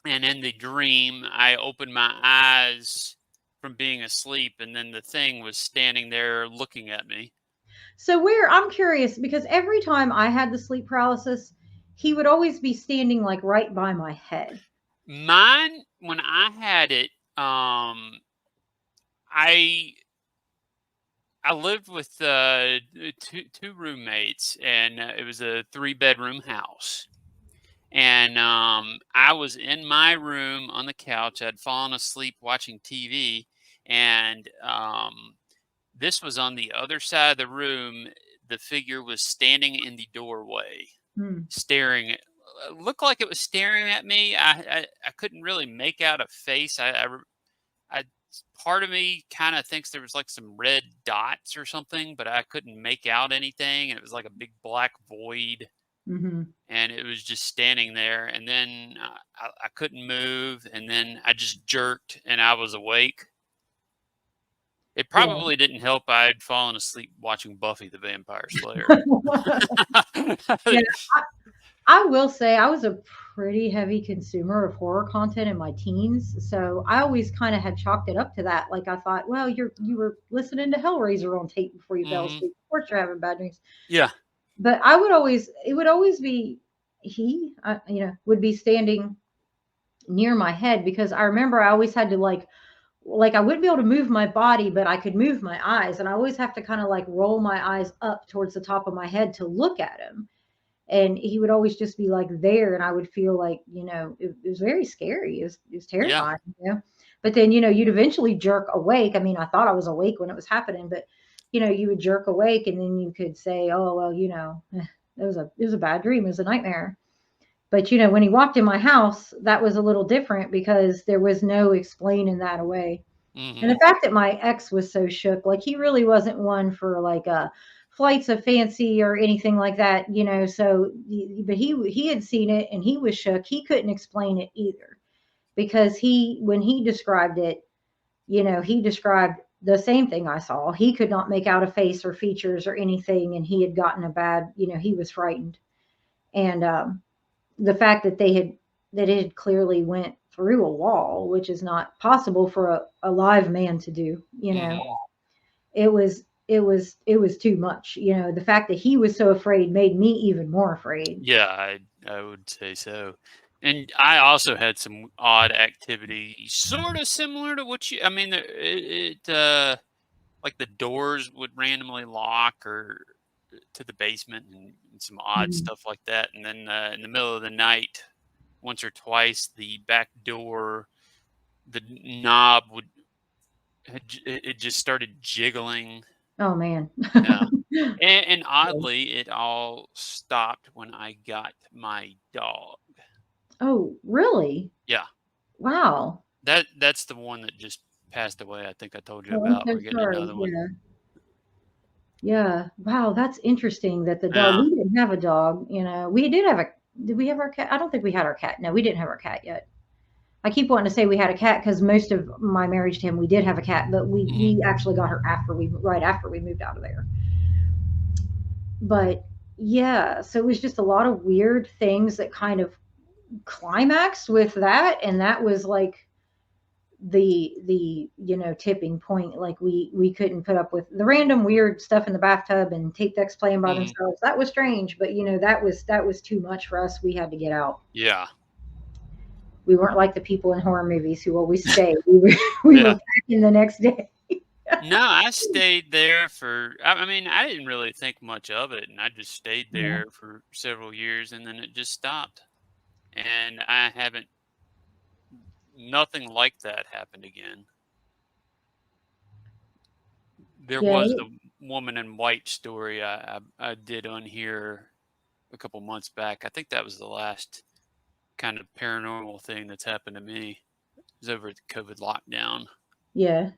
and in the dream, I opened my eyes from being asleep, and then the thing was standing there looking at me. So I'm curious, because every time I had the sleep paralysis, he would always be standing like right by my head. Mine, when I had it, I I lived with two roommates, and it was a 3-bedroom house. And I was in my room on the couch. I'd fallen asleep watching TV, and this was on the other side of the room. The figure was standing in the doorway, Hmm. staring. Looked like it was staring at me. I couldn't really make out a face. I part of me kind of thinks there was like some red dots or something, but I couldn't make out anything. And it was like a big black void, Hmm. and it was just standing there. And then I couldn't move, and then I just jerked, and I was awake. It Yeah. probably didn't help I'd fallen asleep watching Buffy the Vampire Slayer. Yeah, I will say I was a pretty heavy consumer of horror content in my teens, so I always kind of had chalked it up to that. Like I thought, well, you were listening to Hellraiser on tape before you fell Hmm. asleep. Of course, you're having bad dreams. Yeah. But it would always be would be standing near my head, because I remember I always had to like I wouldn't be able to move my body, but I could move my eyes, and I always have to kind of like roll my eyes up towards the top of my head to look at him. And he would always just be like there, and I would feel like, it was very scary. It was Yeah. terrifying. But then, you'd eventually jerk awake. I mean, I thought I was awake when it was happening, but you would jerk awake, and then you could say, oh well, it was a bad dream, it was a nightmare. But when he walked in my house, that was a little different, because there was no explaining that away. And Hmm. the fact that my ex was so shook, like he really wasn't one for like flights of fancy or anything like that. So, but he had seen it and he was shook. He couldn't explain it either, because when he described it, he described the same thing I saw. He could not make out a face or features or anything, and he had gotten a bad, he was frightened. And the fact that it had clearly went through a wall, which is not possible for a live man to do, it was too much. The fact that he was so afraid made me even more afraid. Yeah, I would say so. And I also had some odd activity, sort of similar to what I mean, like the doors would randomly lock or to the basement and some odd stuff like that. And then in the middle of the night, once or twice, the back door, the knob it just started jiggling. Oh man. Yeah. And oddly, it all stopped when I got my dog. Oh, really? Yeah. Wow. That's the one that just passed away. I think I told you Oh, I'm about. so We're getting sorry. another one. Yeah. Wow, that's interesting that the dog, Yeah. we didn't have a dog, We did we have our cat? I don't think we had our cat. No, we didn't have our cat yet. I keep wanting to say we had a cat because most of my marriage to him, we did have a cat, but we actually got her right after we moved out of there. But yeah, so it was just a lot of weird things that kind of climaxed with that, and that was like the tipping point. Like we couldn't put up with the random weird stuff in the bathtub and tape decks playing by themselves. That was strange, but that was too much for us. We had to get out. Yeah. We weren't like the people in horror movies who always stay. We were back in the next day. No, I stayed there I mean, I didn't really think much of it, and I just stayed there for several years, and then it just stopped. And I haven't, nothing like that happened again. There was the woman in white story I did on here a couple months back. I think that was the last kind of paranormal thing that's happened to me. It was over the COVID lockdown. Yeah.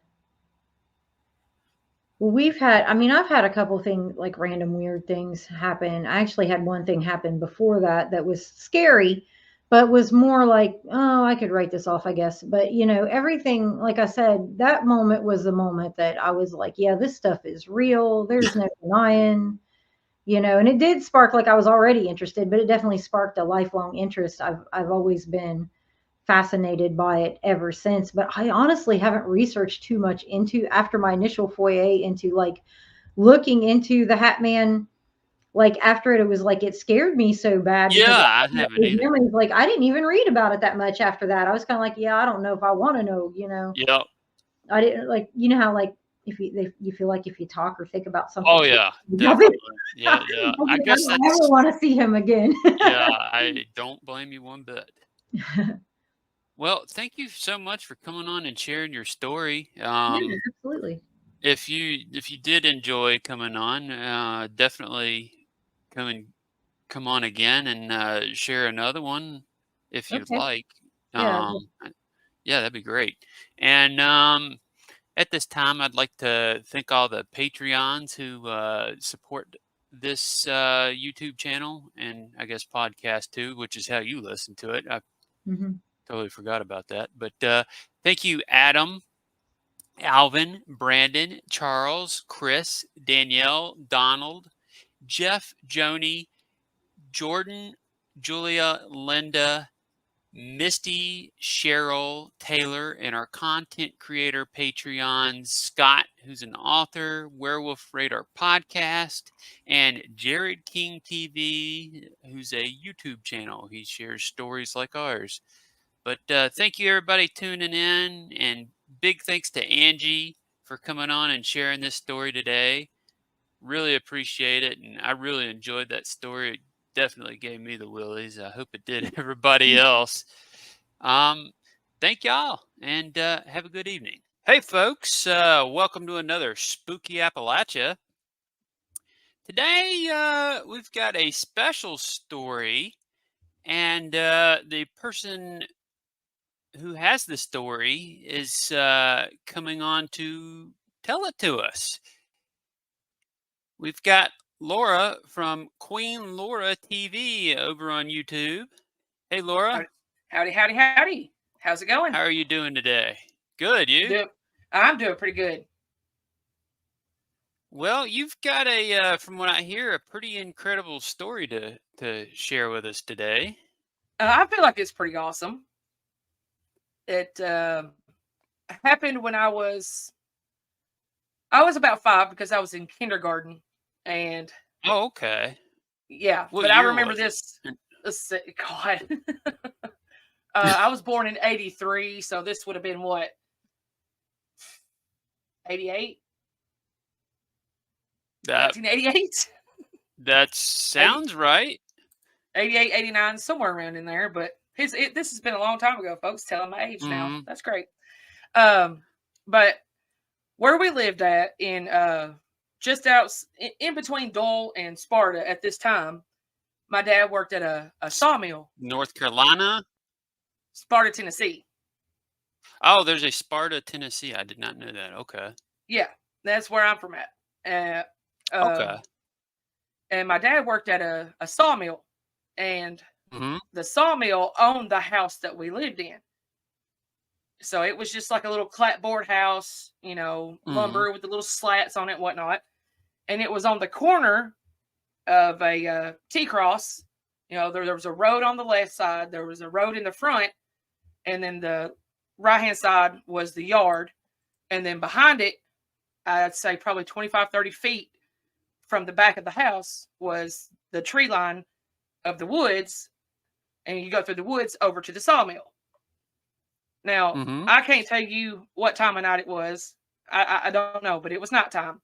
Well, I've had a couple things, like random weird things happen. I actually had one thing happen before that was scary, but was more like, oh, I could write this off, I guess. But, everything, like I said, that moment was the moment that I was like, yeah, this stuff is real. There's no denying, and it did spark, like I was already interested, but it definitely sparked a lifelong interest. I've always been fascinated by it ever since, but I honestly haven't researched too much after my initial foyer into like looking into the Hatman. Like after it was like it scared me so bad. Yeah, I haven't either. Memories, like I didn't even read about it that much after that. I was kind of like, yeah, I don't know if I want to know. Yep. I didn't like, how like if you feel like if you talk or think about something. Oh yeah, definitely. Yeah. I guess I never want to see him again. Yeah, I don't blame you one bit. Well, thank you so much for coming on and sharing your story. Yeah, absolutely. If you did enjoy coming on, definitely come on again and share another one if you'd like. Yeah. Yeah, that'd be great. And at this time, I'd like to thank all the Patreons who support this YouTube channel and I guess podcast too, which is how you listen to it. I totally forgot about that. But thank you, Adam, Alvin, Brandon, Charles, Chris, Danielle, Donald, Jeff, Joni, Jordan, Julia, Linda, Misty, Cheryl, Taylor, and our content creator Patreon, Scott, who's an author, Werewolf Radar Podcast, and Jared King TV, who's a YouTube channel. He shares stories like ours. But thank you, everybody, tuning in, and big thanks to Angie for coming on and sharing this story today. Really appreciate it, and I really enjoyed that story. It definitely gave me the willies. I hope it did everybody else. Thank y'all, and have a good evening. Hey, folks, welcome to another Spooky Appalachia. Today, we've got a special story, and the person who has the story is coming on to tell it to us. We've got Laura from Queen Laura TV over on YouTube. Hey, Laura. Howdy, howdy, howdy. How's it going? How are you doing today? Good, you? I'm doing pretty good. Well, you've got from what I hear, a pretty incredible story to share with us today. I feel like it's pretty awesome. It happened when I was about 5 because I was in kindergarten, and Oh, okay. yeah, What but I year remember was it? this. God, I was born in '83, so this would have been what, '88, That 1988, that sounds right. 88, 89, somewhere around in there. But this has been a long time ago, folks. Telling my age now. Mhm. That's great. But where we lived at in just out in between Dole and Sparta at this time, my dad worked at a sawmill, North Carolina? Sparta, Tennessee. Oh, there's a Sparta, Tennessee. I did not know that. Okay. Yeah, that's where I'm from at. Okay. And my dad worked at a sawmill, and Mm-hmm. the sawmill owned the house that we lived in. So it was just like a little clapboard house, lumber with the little slats on it and whatnot. And it was on the corner of a T-cross. There was a road on the left side. There was a road in the front. And then the right-hand side was the yard. And then behind it, I'd say probably 25, 30 feet from the back of the house was the tree line of the woods. And you go through the woods over to the sawmill. Now, I can't tell you what time of night it was. I don't know, but it was nighttime.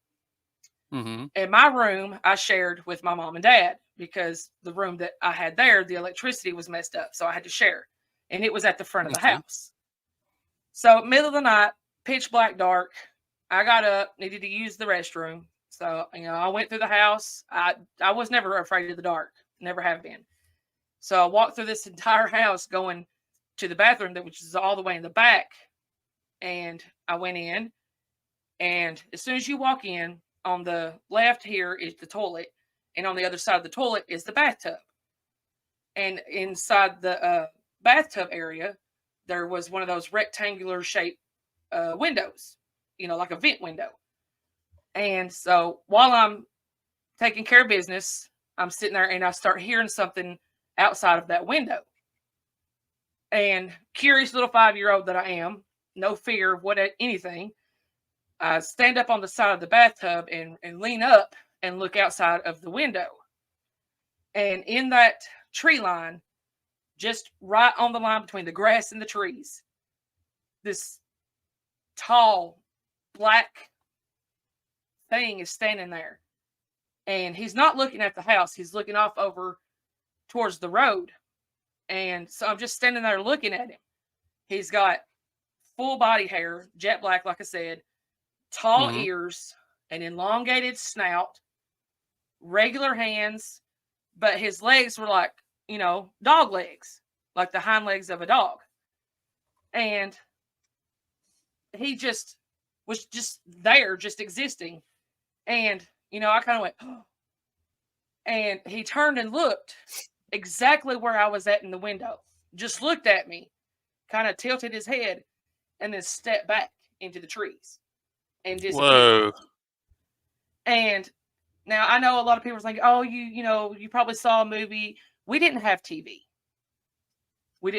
Mm-hmm. In my room, I shared with my mom and dad because the room that I had there, the electricity was messed up. So I had to share. And it was at the front of the house. So middle of the night, pitch black dark. I got up, needed to use the restroom. So, I went through the house. I was never afraid of the dark. Never have been. So I walked through this entire house going to the bathroom, which is all the way in the back. And I went in. And as soon as you walk in, on the left here is the toilet. And on the other side of the toilet is the bathtub. And inside the bathtub area, there was one of those rectangular shaped windows, like a vent window. And so while I'm taking care of business, I'm sitting there and I start hearing something outside of that window. And curious little 5-year-old that I am, no fear of anything, I stand up on the side of the bathtub and lean up and look outside of the window. And in that tree line, just right on the line between the grass and the trees, this tall, black thing is standing there. And he's not looking at the house. He's looking off over towards the road. And so I'm just standing there looking at him. He's got full body hair, jet black, like I said, tall ears, an elongated snout, regular hands, but his legs were like, dog legs, like the hind legs of a dog. And he just was just there, just existing. And, I kind of went, oh. And he turned and looked exactly where I was at in the window, just looked at me, kind of tilted his head, and then stepped back into the trees and disappeared. Whoa. And now I know a lot of people are thinking, oh, you probably saw a movie. We didn't have TV. I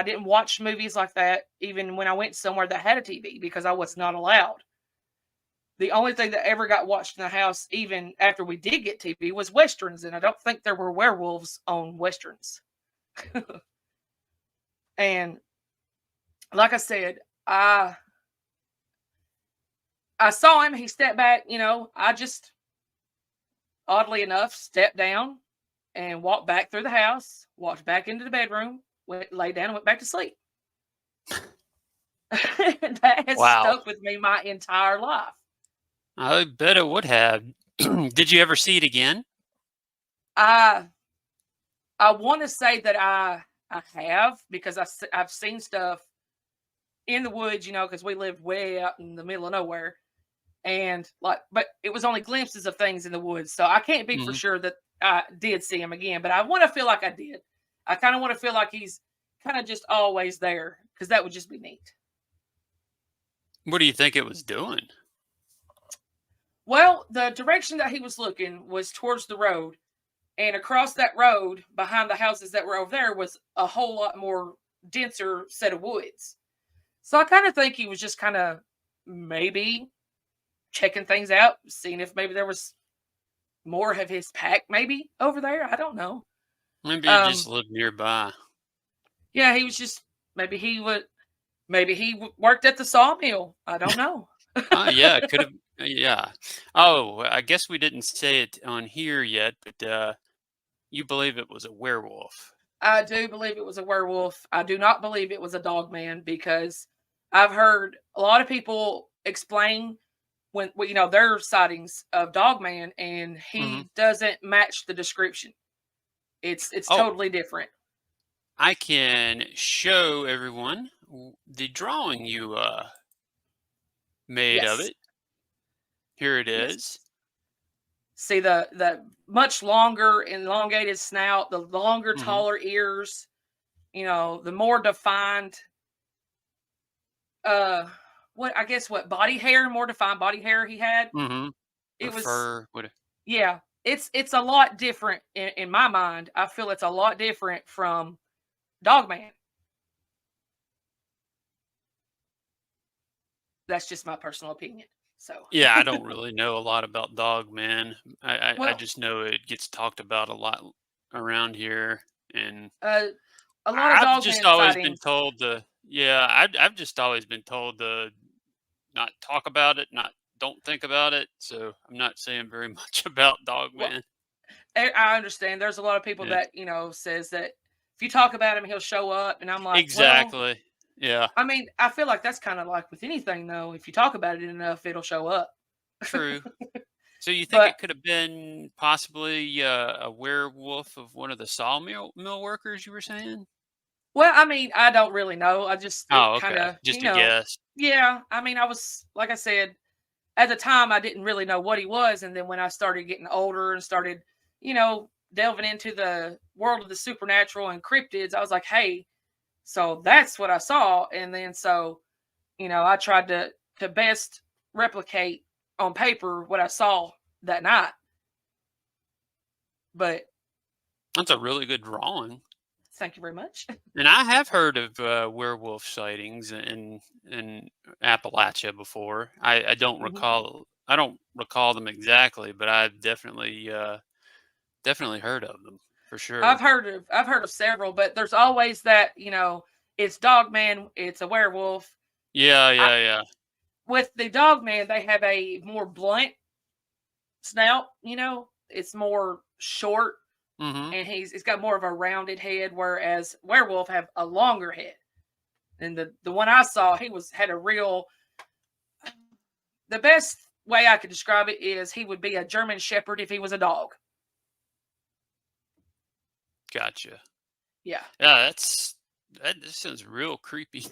didn't watch movies like that even when I went somewhere that had a TV because I was not allowed. The only thing that ever got watched in the house, even after we did get TV, was Westerns. And I don't think there were werewolves on Westerns. And like I said, I saw him. He stepped back. I just, oddly enough, stepped down and walked back through the house, walked back into the bedroom, laid down and went back to sleep. That has stuck with me my entire life. I bet it would have. Did you ever see it again? I want to say that I have, because I've seen stuff in the woods, because we lived way out in the middle of nowhere. And but it was only glimpses of things in the woods. So I can't be for sure that I did see him again, but I want to feel like I did. I kind of want to feel like he's kind of just always there, because that would just be neat. What do you think it was doing? Well, the direction that he was looking was towards the road, and across that road, behind the houses that were over there, was a whole lot more denser set of woods. So I kind of think he was just kind of maybe checking things out, seeing if maybe there was more of his pack maybe over there. I don't know. Maybe he just lived nearby. Yeah, he was just maybe he worked at the sawmill. I don't know. Oh, yeah, it could have. Yeah. Oh, I guess we didn't say it on here yet, but you believe it was a werewolf. I do believe it was a werewolf. I do not believe it was a dog man, because I've heard a lot of people explain when their sightings of dog man, and he doesn't match the description. It's totally different. I can show everyone the drawing you made of it. Here it is. See the much longer elongated snout, the longer, taller ears, the more defined body hair, more defined body hair he had. It was fur. Yeah, it's a lot different in my mind. I feel it's a lot different from Dogman. That's just my personal opinion. So yeah, I don't really know a lot about Dogman. I just know it gets talked about a lot around here, and a lot of Dogman I've just always sightings. been told to. Yeah, I've just always been told to not talk about it, don't think about it. So I'm not saying very much about Dogman. Well, I understand. There's a lot of people that says that if you talk about him, he'll show up, and I'm like, exactly. Well, yeah. I mean, I feel like that's kind of like with anything, though. If you talk about it enough, it'll show up. True. So you think it could have been possibly a werewolf of one of the sawmill workers you were saying? Well, I mean, I don't really know. I just kind of just a guess. Yeah, I mean, I was, like I said, at the time I didn't really know what he was, and then when I started getting older and started, delving into the world of the supernatural and cryptids, I was like, hey, so that's what I saw. And then so, I tried to best replicate on paper what I saw that night. But that's a really good drawing. Thank you very much. And I have heard of werewolf sightings in Appalachia before. I don't recall. I don't recall them exactly, but I've definitely heard of them for sure. I've heard of several, but there's always that it's Dogman, it's a werewolf. Yeah. With the Dogman, they have a more blunt snout. It's more short. And he's got more of a rounded head, whereas werewolf have a longer head. And the one I saw, had a real. The best way I could describe it is he would be a German Shepherd if he was a dog. Gotcha. Yeah. Yeah, that sounds real creepy.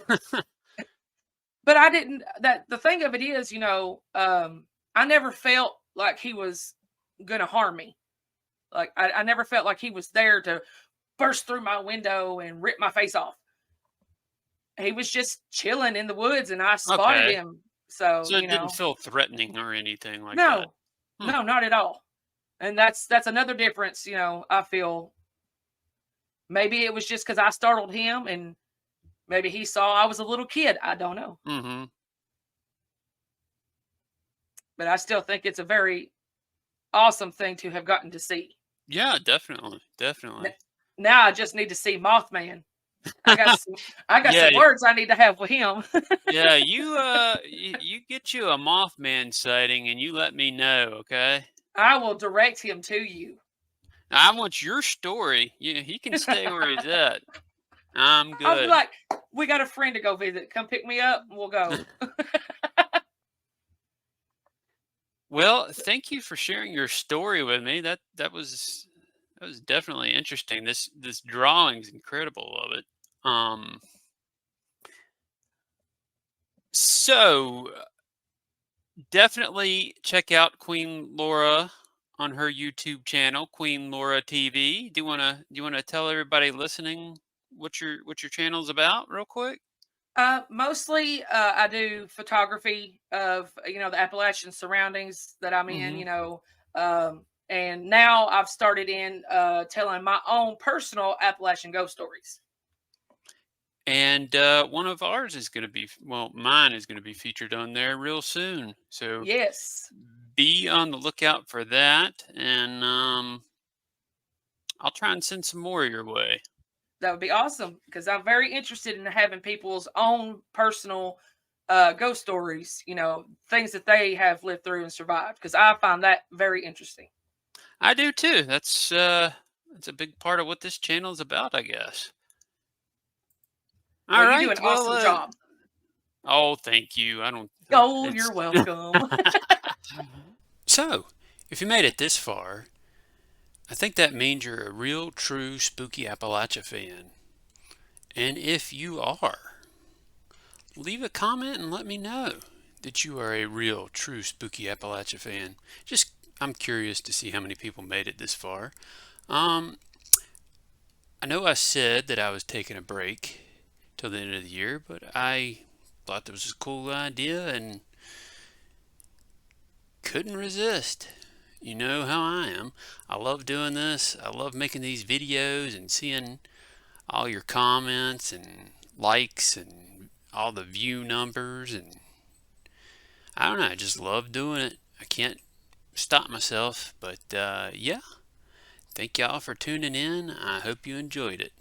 But I didn't. The thing of it is, I never felt like he was gonna harm me. Like, I never felt like he was there to burst through my window and rip my face off. He was just chilling in the woods, and I spotted him. So it didn't feel threatening or anything like that. No, no, not at all. And that's another difference. I feel maybe it was just because I startled him, and maybe he saw I was a little kid. I don't know. But I still think it's a very awesome thing to have gotten to see. Yeah, definitely. Now I just need to see Mothman. I got some words I need to have with him. Yeah, you get you a Mothman sighting and you let me know, okay? I will direct him to you. I want your story. He can stay where he's at. I'm good. I'll be like, we got a friend to go visit. Come pick me up and we'll go. Well, thank you for sharing your story with me. That was definitely interesting. This drawing's incredible of it. So definitely check out Queen Laura on her YouTube channel, Queen Laura TV. Do you wanna tell everybody listening what your channel's about real quick? Mostly, I do photography of, the Appalachian surroundings that I'm in, and now I've started in telling my own personal Appalachian ghost stories. And one of ours is going to be, well, mine is going to be featured on there real soon. So Yes, be on the lookout for that. And I'll try and send some more your way. that would be awesome because I'm very interested in having people's own personal ghost stories, things that they have lived through and survived, because I find that very interesting. I do too. That's a big part of what this channel is about, I guess. All Well, right. you do an awesome job. Oh, thank you. I don't. Oh, you're welcome. So, if you made it this far, I think that means you're a real, true Spooky Appalachia fan. And if you are, leave a comment and let me know that you are a real, true Spooky Appalachia fan. I'm curious to see how many people made it this far. I know I said that I was taking a break till the end of the year, but I thought this was a cool idea and couldn't resist. You know how I am. I love doing this. I love making these videos and seeing all your comments and likes and all the view numbers, and I don't know, I just love doing it. I can't stop myself, but yeah, thank y'all for tuning in. I hope you enjoyed it.